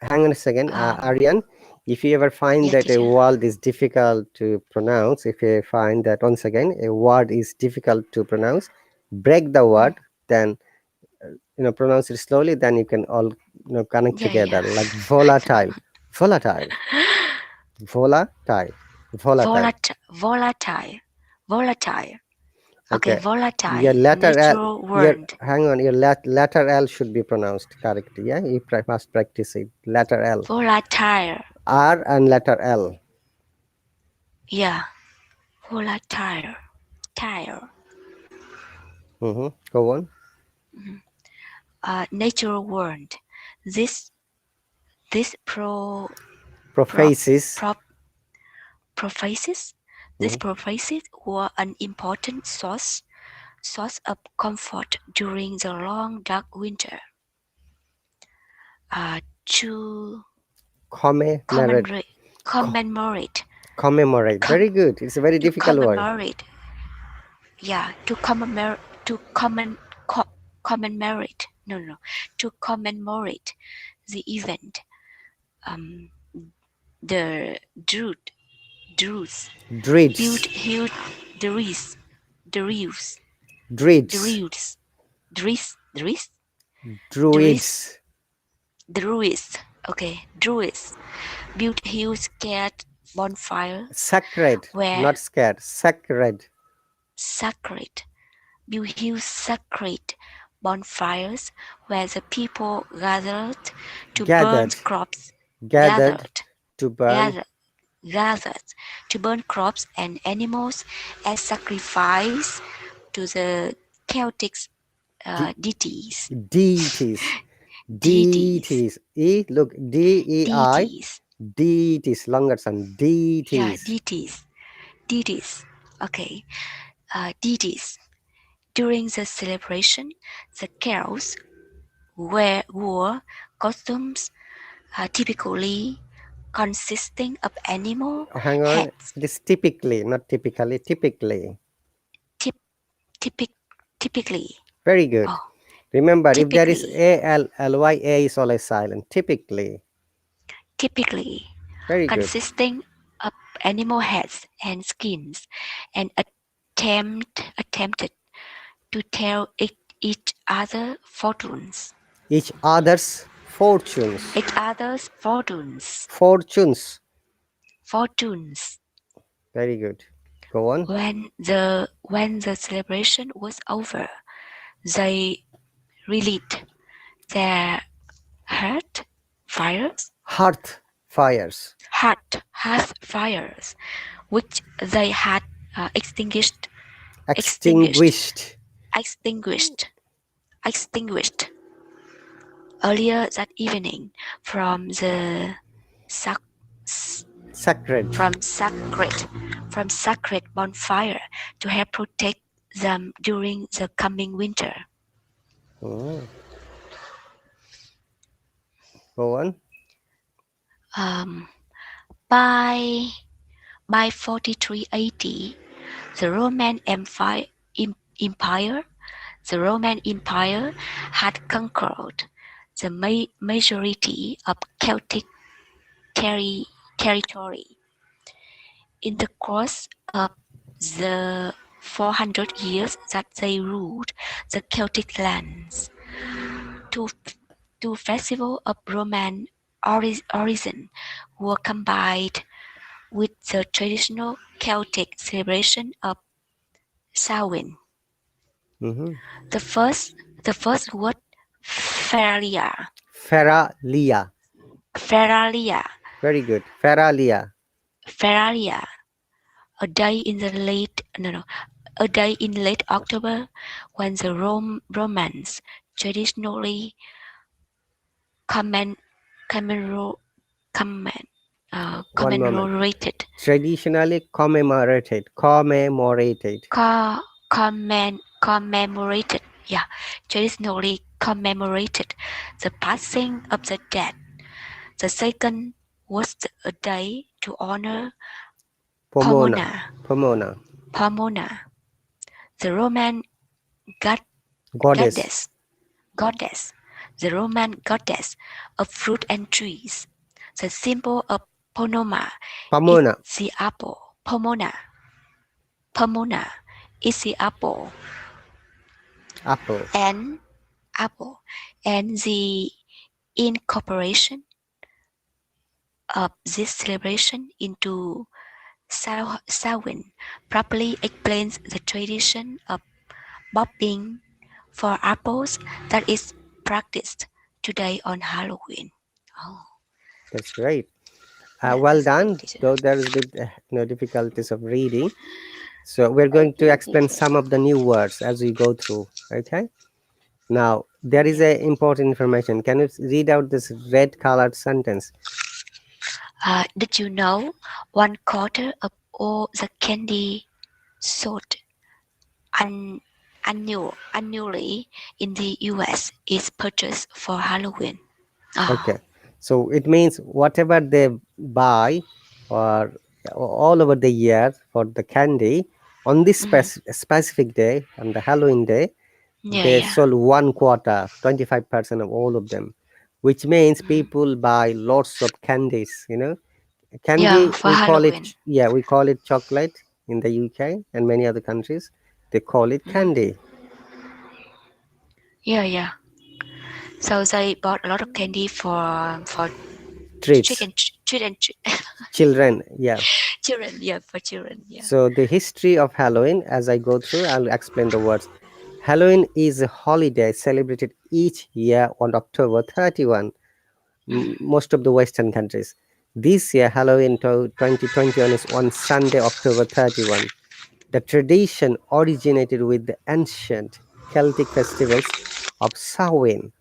Speaker 1: hang on a second, Aryan. If you ever find that a word is difficult to pronounce, if you find that once again a word is difficult to pronounce, break the word, then pronounce it slowly. Then you can all connect together like volatile. Okay,
Speaker 9: volatile.
Speaker 1: Your letter
Speaker 9: natural
Speaker 1: L.
Speaker 9: word.
Speaker 1: Hang on. Your letter L should be pronounced correctly. Yeah, you must practice it. Letter L.
Speaker 9: Volatile.
Speaker 1: R and letter L.
Speaker 9: Yeah. Volatile. Tile.
Speaker 1: Go on.
Speaker 9: Natural world. This
Speaker 1: prophecies.
Speaker 9: These prophecies were an important source of comfort during the long dark winter. To commemorate.
Speaker 1: Very good. It's a very difficult word.
Speaker 9: Yeah, to commemorate. To commemorate the event. The Druids built huge Druids built huge scared bonfire.
Speaker 1: Sacred, not scared. Sacred.
Speaker 9: Built huge sacred bonfires where the people gathered to burn crops. Gathered to burn crops and animals as sacrifice to the Celtic deities.
Speaker 1: Deities. Look, DEI. Deities, longer sound.
Speaker 9: Yeah,
Speaker 1: Deities.
Speaker 9: deities. Okay, deities. During the celebration, the girls wore costumes typically consisting of animal
Speaker 1: Oh, hang on.
Speaker 9: heads.
Speaker 1: It is typically, not typically, typically.
Speaker 9: Tip, typic, typically.
Speaker 1: Very good.
Speaker 9: Oh,
Speaker 1: Remember, if there is
Speaker 9: typically.
Speaker 1: A-L-L-Y, A is always silent. Typically.
Speaker 9: Typically
Speaker 1: Very good.
Speaker 9: consisting of animal heads and skins, and attempted to tell each other fortunes.
Speaker 1: Each other's fortunes.
Speaker 9: Each other's fortunes.
Speaker 1: Fortunes.
Speaker 9: Fortunes.
Speaker 1: Very good. Go on.
Speaker 9: When the celebration was over, they relit their hearth fires,
Speaker 1: Hearth fires.
Speaker 9: hearth fires, which they had extinguished
Speaker 1: Extinguished.
Speaker 9: extinguished earlier that evening from the
Speaker 1: Sacred.
Speaker 9: sacred bonfire to help protect them during the coming winter.
Speaker 1: Oh. Go on.
Speaker 9: By 4380, the Roman Empire had conquered the majority of Celtic territory. In the course of the 400 years that they ruled the Celtic lands, two festivals of Roman origin were combined with the traditional Celtic celebration of Samhain.
Speaker 1: Mm-hmm.
Speaker 9: The first word Feralia.
Speaker 1: Feralia. Very good. Feralia.
Speaker 9: A day in late October, when the Romans traditionally
Speaker 1: One moment.
Speaker 9: commemorated
Speaker 1: Traditionally commemorated.
Speaker 9: traditionally commemorated the passing of the dead. The second was a day to honor
Speaker 1: Pomona.
Speaker 9: the Roman
Speaker 1: Goddess.
Speaker 9: the Roman goddess of fruit and trees. The symbol of Pomona
Speaker 1: Pomona.
Speaker 9: is the apple. Pomona is the apple.
Speaker 1: Apple.
Speaker 9: And the incorporation of this celebration into Samhain properly explains the tradition of bobbing for apples that is practiced today on Halloween. Oh,
Speaker 1: That's great.
Speaker 9: yeah,
Speaker 1: Well
Speaker 9: that's
Speaker 1: done.
Speaker 9: good, teacher.
Speaker 1: Though there is a bit difficulties of reading. So we're going to explain some of the new words as we go through. Okay. Now there is a important information. Can you read out this red colored sentence?
Speaker 9: Did you know 1/4 of all the candy sold annually in the US is purchased for Halloween?
Speaker 1: Okay. So it means whatever they buy or all over the year for the candy on this specific day, on the Halloween day, they sold 1/4, 25% of all of them, which means people buy lots of candies. Candy,
Speaker 9: for
Speaker 1: we call
Speaker 9: Halloween.
Speaker 1: it, we call it chocolate in the UK and many other countries. They call it candy.
Speaker 9: Yeah. So they bought a lot of candy for
Speaker 1: Treats. Children, yeah.
Speaker 9: For children, yeah.
Speaker 1: So the history of Halloween, as I go through, I'll explain the words. Halloween is a holiday celebrated each year on October 31, most of the Western countries. This year, Halloween 2021 is on Sunday, October 31. The tradition originated with the ancient Celtic festivals of Samhain,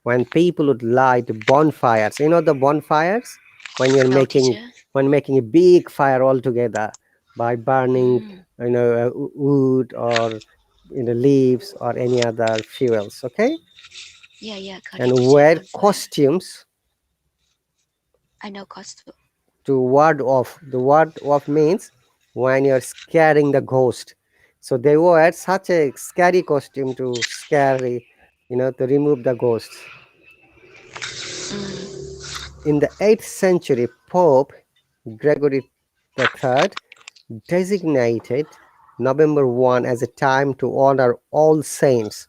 Speaker 1: when people would light bonfires. You know the bonfires? when you're
Speaker 9: No,
Speaker 1: making
Speaker 9: teacher.
Speaker 1: a big fire all together by burning
Speaker 9: Mm.
Speaker 1: wood or leaves or any other fuels. Okay,
Speaker 9: Yeah, yeah, got it,
Speaker 1: and
Speaker 9: teacher.
Speaker 1: wear
Speaker 9: Understand.
Speaker 1: costumes
Speaker 9: I know costume.
Speaker 1: to ward off. The ward off means when you're scaring the ghost. So they wear such a scary costume to scary, to remove the ghosts.
Speaker 9: Mm.
Speaker 1: In the 8th century, Pope Gregory III designated November 1 as a time to honor all saints.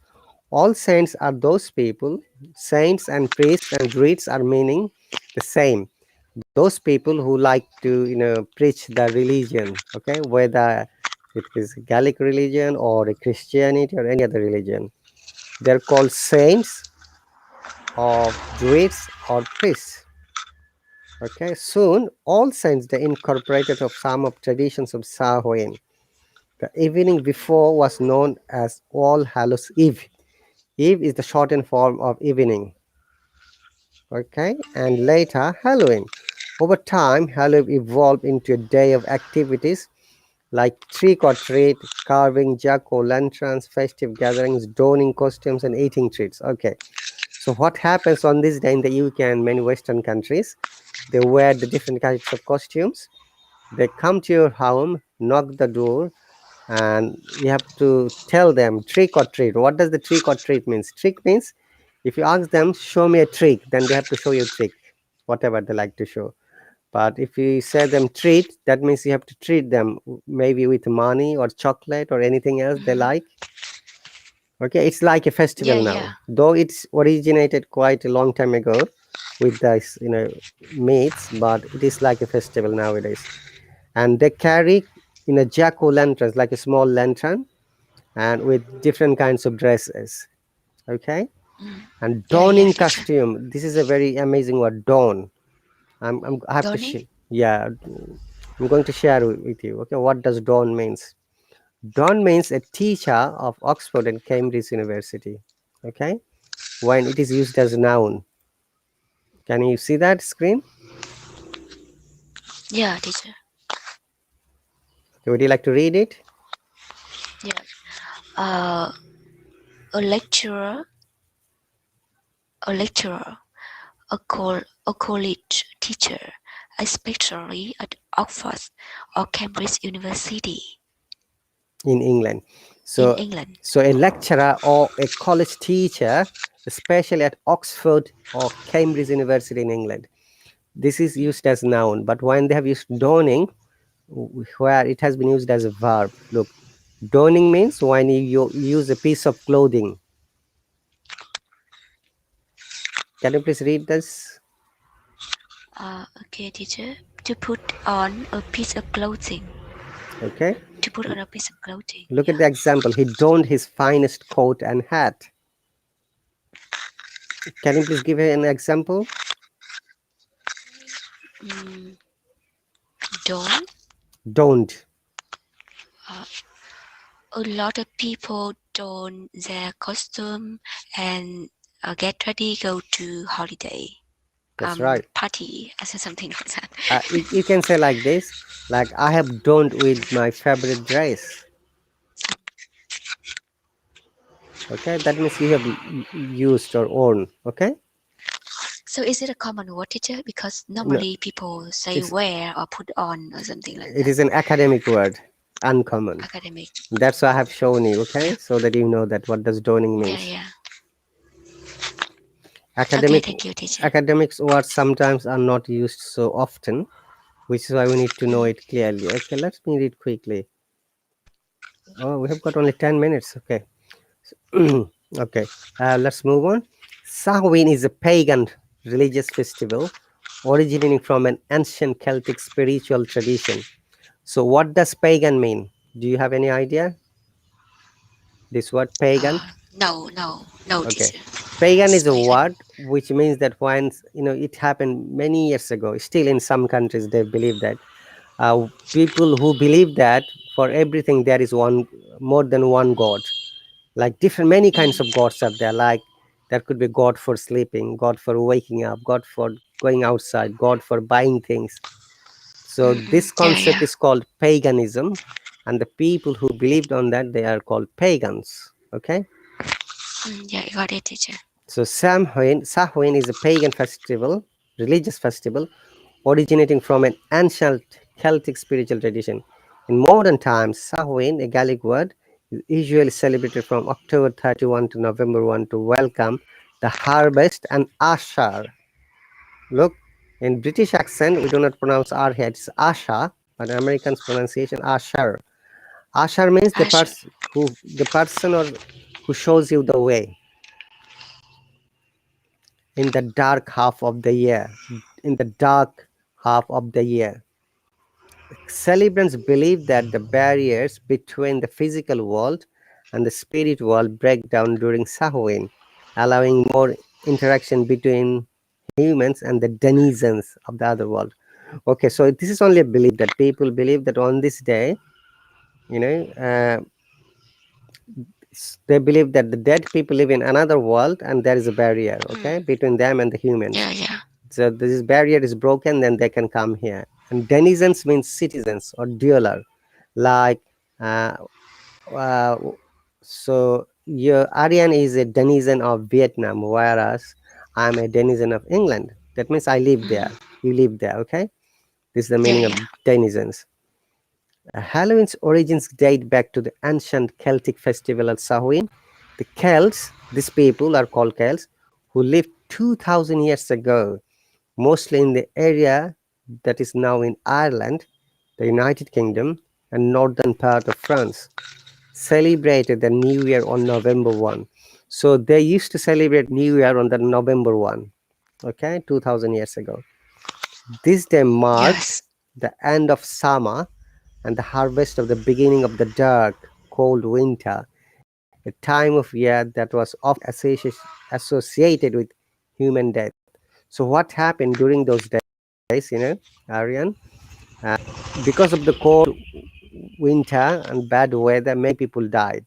Speaker 1: All saints are those people, saints and priests and druids are meaning the same. Those people who like to, preach the religion, okay, whether it is a Gallic religion or a Christianity or any other religion. They're called saints or druids or priests. Okay, soon all saints they incorporated of some of traditions of Samhain. The evening before was known as All Hallows Eve. Eve is the shortened form of evening. Okay, and later Halloween. Over time, Halloween evolved into a day of activities like trick or treat, carving jack o' lanterns, festive gatherings, donning costumes, and eating treats. Okay, so what happens on this day in the UK and many Western countries? They wear the different kinds of costumes. They come to your home, knock the door, and you have to tell them trick or treat. What does the trick or treat means? Trick means if you ask them show me a trick, then they have to show you a trick, whatever they like to show. But if you say them treat, that means you have to treat them maybe with money or chocolate or anything else they
Speaker 9: Mm.
Speaker 1: like. Okay, it's like a
Speaker 9: Yeah,
Speaker 1: festival
Speaker 9: yeah.
Speaker 1: now, though it's originated quite a long time ago with this, meats, but it is like a festival nowadays. And they carry in a jack o' lanterns, like a small lantern, and with different kinds of dresses. Okay,
Speaker 9: Mm.
Speaker 1: and
Speaker 9: Yeah, yeah,
Speaker 1: donning
Speaker 9: teacher.
Speaker 1: costume. This is a very amazing word. Don. I have to
Speaker 9: Donny?
Speaker 1: share. Yeah, I'm going to share with you. Okay, what does Don means? Don means a teacher of Oxford and Cambridge University. Okay, when it is used as a noun. Can you see that screen?
Speaker 9: Yeah, teacher.
Speaker 1: Okay, would you like to read it?
Speaker 9: Yeah. Uh, a lecturer, a lecturer, a college teacher, especially at Oxford or Cambridge University
Speaker 1: In England.
Speaker 9: in
Speaker 1: So,
Speaker 9: England.
Speaker 1: a lecturer or a college teacher, especially at Oxford or Cambridge University in England. This is
Speaker 9: Mm.
Speaker 1: used as noun, but when they have used donning, where it has been used as a verb. Look, donning means when you use a piece of clothing. Can you please read this?
Speaker 9: Okay, teacher. To put on a piece of clothing.
Speaker 1: Okay.
Speaker 9: To put on a piece of clothing.
Speaker 1: Look at
Speaker 9: Yeah.
Speaker 1: the example. He donned his finest coat and hat. Can you please give an example?
Speaker 9: Mm, don't.
Speaker 1: Don't.
Speaker 9: Uh, a lot of people don their costume and get ready go to holiday
Speaker 1: That's right.
Speaker 9: party or something like that.
Speaker 1: You can say like this, like I have donned with my favorite dress. Okay, that means you have used or worn. Okay,
Speaker 9: So is it a common word, teacher? Because
Speaker 1: no,
Speaker 9: normally people say
Speaker 1: it's
Speaker 9: wear or put on or something like
Speaker 1: it
Speaker 9: that.
Speaker 1: is an academic word, uncommon.
Speaker 9: Academic.
Speaker 1: That's why I have shown you. Okay, so that you know that what does donning
Speaker 9: Yeah,
Speaker 1: means.
Speaker 9: yeah. Okay,
Speaker 1: Academic
Speaker 9: thank you, teacher.
Speaker 1: academics words sometimes are not used so often, which is why we need to know it clearly. Okay, let me read quickly. Oh, we have got only 10 minutes. Okay. Okay, let's move on. Samhain is a pagan religious festival originating from an ancient Celtic spiritual tradition. So, what does pagan mean? Do you have any idea? This word pagan?
Speaker 9: No,
Speaker 1: Okay.
Speaker 9: teacher.
Speaker 1: Pagan is a
Speaker 9: Explain.
Speaker 1: word which means that once, it happened many years ago. Still, in some countries, they believe that people who believe that for everything there is one more than one god, like different many kinds of gods are there, like That could be God for sleeping, God for waking up, God for going outside, God for buying things. So this concept is called paganism, and the people who believed on that, they are called pagans. Okay.
Speaker 9: Yeah, got it, teacher.
Speaker 1: So Samhain is a pagan festival, religious festival, originating from an ancient Celtic spiritual tradition. In modern times, Samhain, a Gaelic word, is usually celebrated from October 31 to November 1 to welcome the harvest and Ashar. Look, in British accent, we do not pronounce R here, it's Asha, but Americans pronunciation Ashar. Ashar means the person or who shows you the way in the dark half of the year. In the dark half of the year, celebrants believe that the barriers between the physical world and the spirit world break down during Samhain, allowing more interaction between humans and the denizens of the other world. Okay, so this is only a belief that people believe that on this day, you know, they believe that the dead people live in another world and there is a barrier, okay, between them and the humans.
Speaker 9: Yeah, yeah.
Speaker 1: So this barrier is broken, then they can come here. And denizens means citizens or dweller, like uh, uh, so your Aryan is a denizen of Vietnam, whereas I'm a denizen of England. That means I live there. You live there, okay? This is the
Speaker 9: Yeah,
Speaker 1: meaning of
Speaker 9: yeah.
Speaker 1: denizens. Halloween's origins date back to the ancient Celtic festival of Samhain. The Celts, these people are called Celts, who lived 2,000 years ago, mostly in the area that is now in Ireland, the United Kingdom, and northern part of France, celebrated the New Year on November 1. So they used to celebrate New Year on the November 1, okay, 2,000 years ago. This day marked
Speaker 9: Yes.
Speaker 1: the end of summer and the harvest of the beginning of the dark, cold winter, a time of year that was often associated with human death. So what happened during those days, Aryan? Because of the cold winter and bad weather, many people died.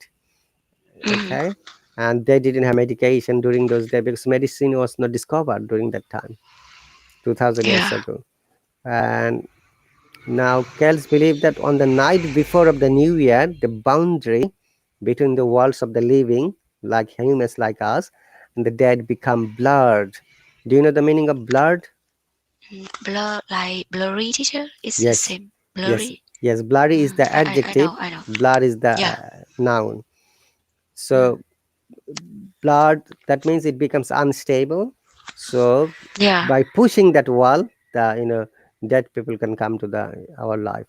Speaker 1: Okay, and they didn't have medication during those days because medicine was not discovered during that time, 2,000 years
Speaker 9: Yeah.
Speaker 1: ago. And now Celts believe that on the night before of the New Year, the boundary between the worlds of the living, like humans like us, and the dead become blurred. Do you know the meaning of blurred?
Speaker 9: Blur, like blurry, teacher. It's the
Speaker 1: Yes,
Speaker 9: same.
Speaker 1: yes,
Speaker 9: Blurry.
Speaker 1: yes. Blurry is the
Speaker 9: I
Speaker 1: adjective,
Speaker 9: know, I know.
Speaker 1: blur is the
Speaker 9: Yeah.
Speaker 1: noun. So blurred, that means it becomes unstable. So
Speaker 9: Yeah.
Speaker 1: by pushing that wall, the dead people can come to the our life.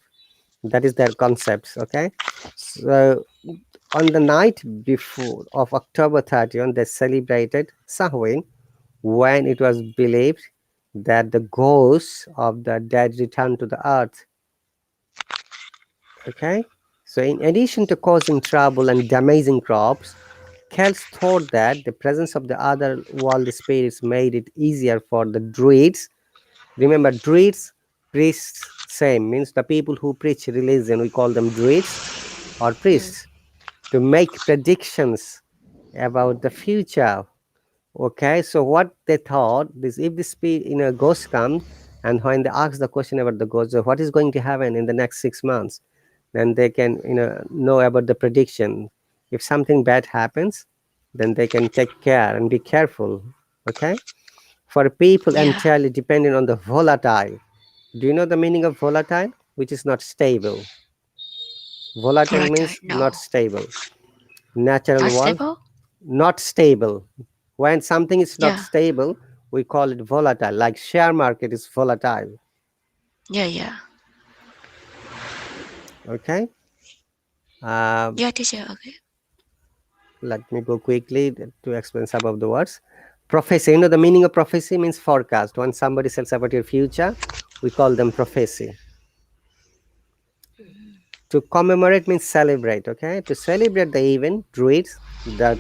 Speaker 1: That is their concepts. Okay, so on the night before of October 30th, they celebrated Samhain, when it was believed that the ghosts of the dead returned to the earth. Okay, so in addition to causing trouble and damaging crops, Celts thought that the presence of the other world spirits made it easier for the druids. Remember, druids, priests, same means the people who preach religion. We call them druids or priests, to make predictions about the future. Okay, so what they thought is, if the ghost comes, and when they ask the question about the ghost, so what is going to happen in the next 6 months, then they can know about the prediction. If something bad happens, then they can take care and be careful. Okay, for people
Speaker 9: Yeah.
Speaker 1: entirely dependent on the volatile. Do you know the meaning of volatile? Which is not stable. Volatile
Speaker 9: Volatile.
Speaker 1: means not
Speaker 9: No.
Speaker 1: stable. Natural
Speaker 9: Not
Speaker 1: one,
Speaker 9: stable?
Speaker 1: not stable. When something is not
Speaker 9: Yeah.
Speaker 1: stable, we call it volatile. Like share market is volatile.
Speaker 9: Yeah, yeah.
Speaker 1: Okay. Um,
Speaker 9: Yeah, teacher. Okay.
Speaker 1: Let me go quickly to explain some of the words. Prophecy. You know the meaning of prophecy means forecast. When somebody says about your future, we call them prophecy. To commemorate means celebrate. Okay. To celebrate the event, druids, that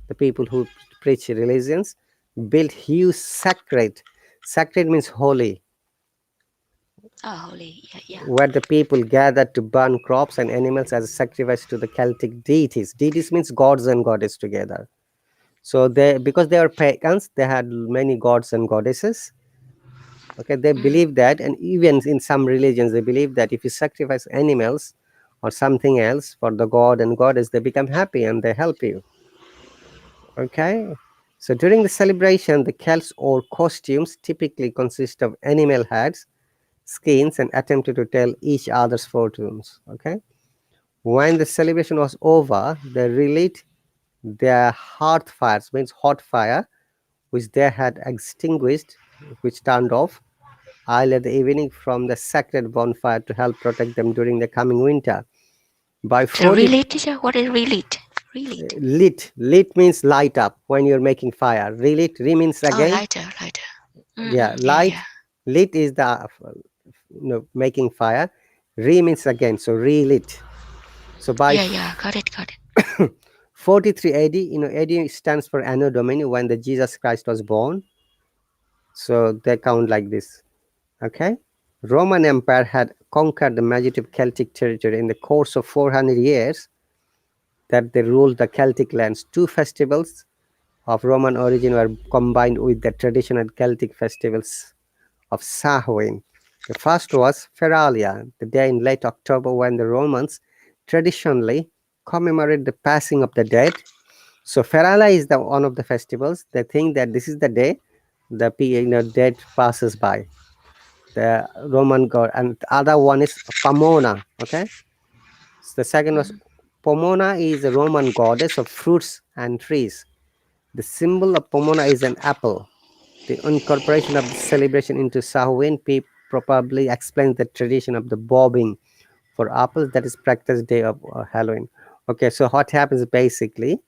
Speaker 1: the people who preach religions, built huge sacred. Sacred means holy,
Speaker 9: Oh, holy. Yeah, yeah.
Speaker 1: where the people gathered to burn crops and animals as a sacrifice to the Celtic deities. Deities means gods and goddess together. So they, because they were pagans, they had many gods and goddesses. Okay, they believe that, and even in some religions, they believe that if you sacrifice animals or something else for the god and goddess, they become happy and they help you. Okay, so during the celebration, the Celts wore costumes typically consist of animal heads, skins, and attempted to tell each other's fortunes. Okay, when the celebration was over, they relit their hearth fires, means hot fire, which they had extinguished, which turned off early in the evening from the sacred bonfire to help protect them during the coming winter. By
Speaker 9: So
Speaker 1: 40,
Speaker 9: relit, teacher, what is relit? Relit.
Speaker 1: lit means light up when you're making fire. Relit, re means
Speaker 9: Oh,
Speaker 1: again.
Speaker 9: lighter, lighter.
Speaker 1: Yeah,
Speaker 9: Yeah,
Speaker 1: light.
Speaker 9: yeah.
Speaker 1: Lit is the making fire. Re means again, so relit. So by
Speaker 9: Yeah, got it.
Speaker 1: 43 AD, AD stands for Anno Domini, when the Jesus Christ was born. So they count like this. Okay. Roman Empire had conquered the majority of Celtic territory in the course of 400 years that they ruled the Celtic lands. Two festivals of Roman origin were combined with the traditional Celtic festivals of Samhain. The first was Feralia, the day in late October when the Romans traditionally commemorate the passing of the dead. So Feralia is the one of the festivals. They think that this is the day the dead passes by, the Roman god, and the other one is Pomona. Okay, so the second was Pomona is a Roman goddess of fruits and trees. The symbol of Pomona is an apple. The incorporation of the celebration into Samhain probably explains the tradition of the bobbing for apples that is practiced day of Halloween. Okay, so what happens basically,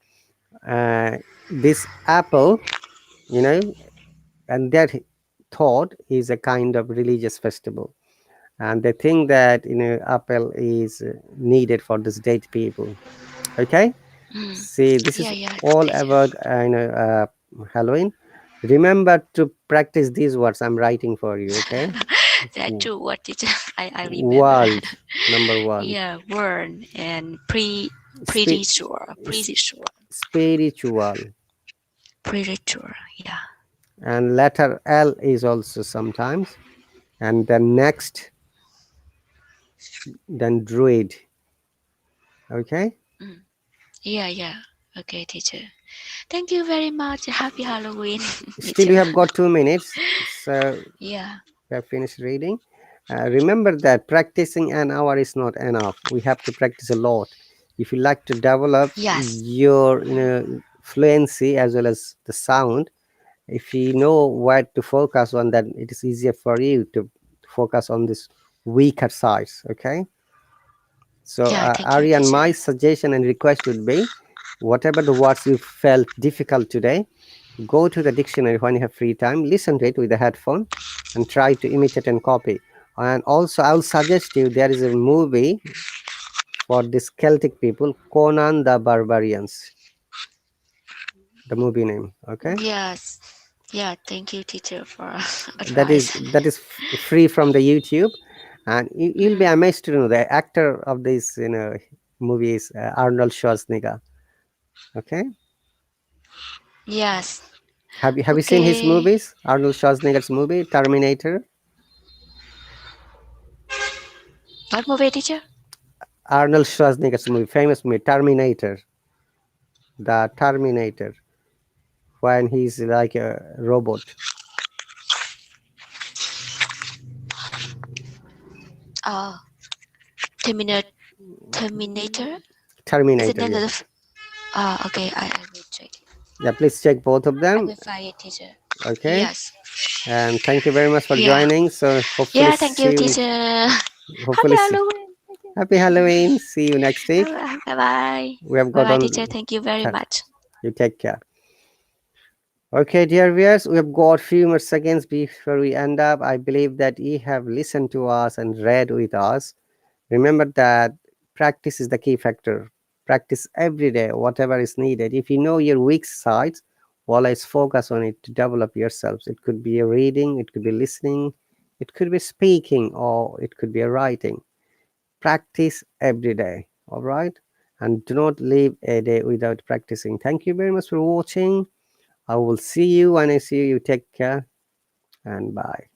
Speaker 1: this apple, you know, and that thought is a kind of religious festival, and they think that apple is needed for this dead people. Okay, see, this is
Speaker 9: Yeah,
Speaker 1: all
Speaker 9: teacher.
Speaker 1: about Halloween. Remember to practice these words I'm writing for you. Okay,
Speaker 9: That too, what teacher? I remember.
Speaker 1: world number one,
Speaker 9: Yeah, word and pretty
Speaker 1: Spi-
Speaker 9: sure, pretty sure,
Speaker 1: spiritual,
Speaker 9: pretty sure. Yeah.
Speaker 1: and letter L is also sometimes, and then next, then druid. Okay,
Speaker 9: Yeah. Okay, teacher. Thank you very much. Happy Halloween,
Speaker 1: still we
Speaker 9: teacher.
Speaker 1: have got 2 minutes, so
Speaker 9: Yeah.
Speaker 1: we have finished reading. Remember that practicing an hour is not enough. We have to practice a lot if you like to develop
Speaker 9: Yes.
Speaker 1: your fluency as well as the sound. If you know what to focus on, then it is easier for you to focus on this weaker sides. Okay, so
Speaker 9: Yeah, thank you,
Speaker 1: Aryan, my
Speaker 9: teacher.
Speaker 1: suggestion and request would be, whatever the words you felt difficult today, go to the dictionary when you have free time, listen to it with a headphone, and try to imitate and copy. And also, I will suggest you, there is a movie for this Celtic people, Conan the Barbarians. The movie name, okay?
Speaker 9: Yes. Yeah, thank you, teacher, for
Speaker 1: That is
Speaker 9: advice.
Speaker 1: free from the YouTube, and you'll be amazed to know the actor of this movie is Arnold Schwarzenegger. Okay,
Speaker 9: Yes.
Speaker 1: have you seen his
Speaker 9: Okay.
Speaker 1: movies? Arnold Schwarzenegger's movie Terminator.
Speaker 9: What movie, teacher?
Speaker 1: Arnold Schwarzenegger's movie, famous movie Terminator. The Terminator, when he's like a robot.
Speaker 9: Oh, Terminator. Terminator. Is it
Speaker 1: Terminator, yeah.
Speaker 9: another? Okay. I will check.
Speaker 1: Yeah, please check both of
Speaker 9: I
Speaker 1: them.
Speaker 9: will find it, teacher.
Speaker 1: Okay,
Speaker 9: Yes.
Speaker 1: and thank you very much for
Speaker 9: Yeah.
Speaker 1: joining. So hopefully
Speaker 9: Yeah. Thank
Speaker 1: see
Speaker 9: you,
Speaker 1: you.
Speaker 9: teacher. Happy
Speaker 1: Hopefully see.
Speaker 9: Halloween.
Speaker 1: Happy Halloween. See you next week.
Speaker 9: Bye bye.
Speaker 1: We have
Speaker 9: Bye
Speaker 1: got
Speaker 9: bye, teacher.
Speaker 1: on.
Speaker 9: Thank you very much.
Speaker 1: You take care. Okay, dear viewers, we have got few more seconds before we end up. I believe that you have listened to us and read with us. Remember that practice is the key factor. Practice every day, whatever is needed. If you know your weak sides, always focus on it to develop yourselves. It could be a reading, it could be listening, it could be speaking, or it could be a writing. Practice every day. All right. and do not leave a day without practicing. Thank you very much for watching. I will see you when I see you. Take care and bye.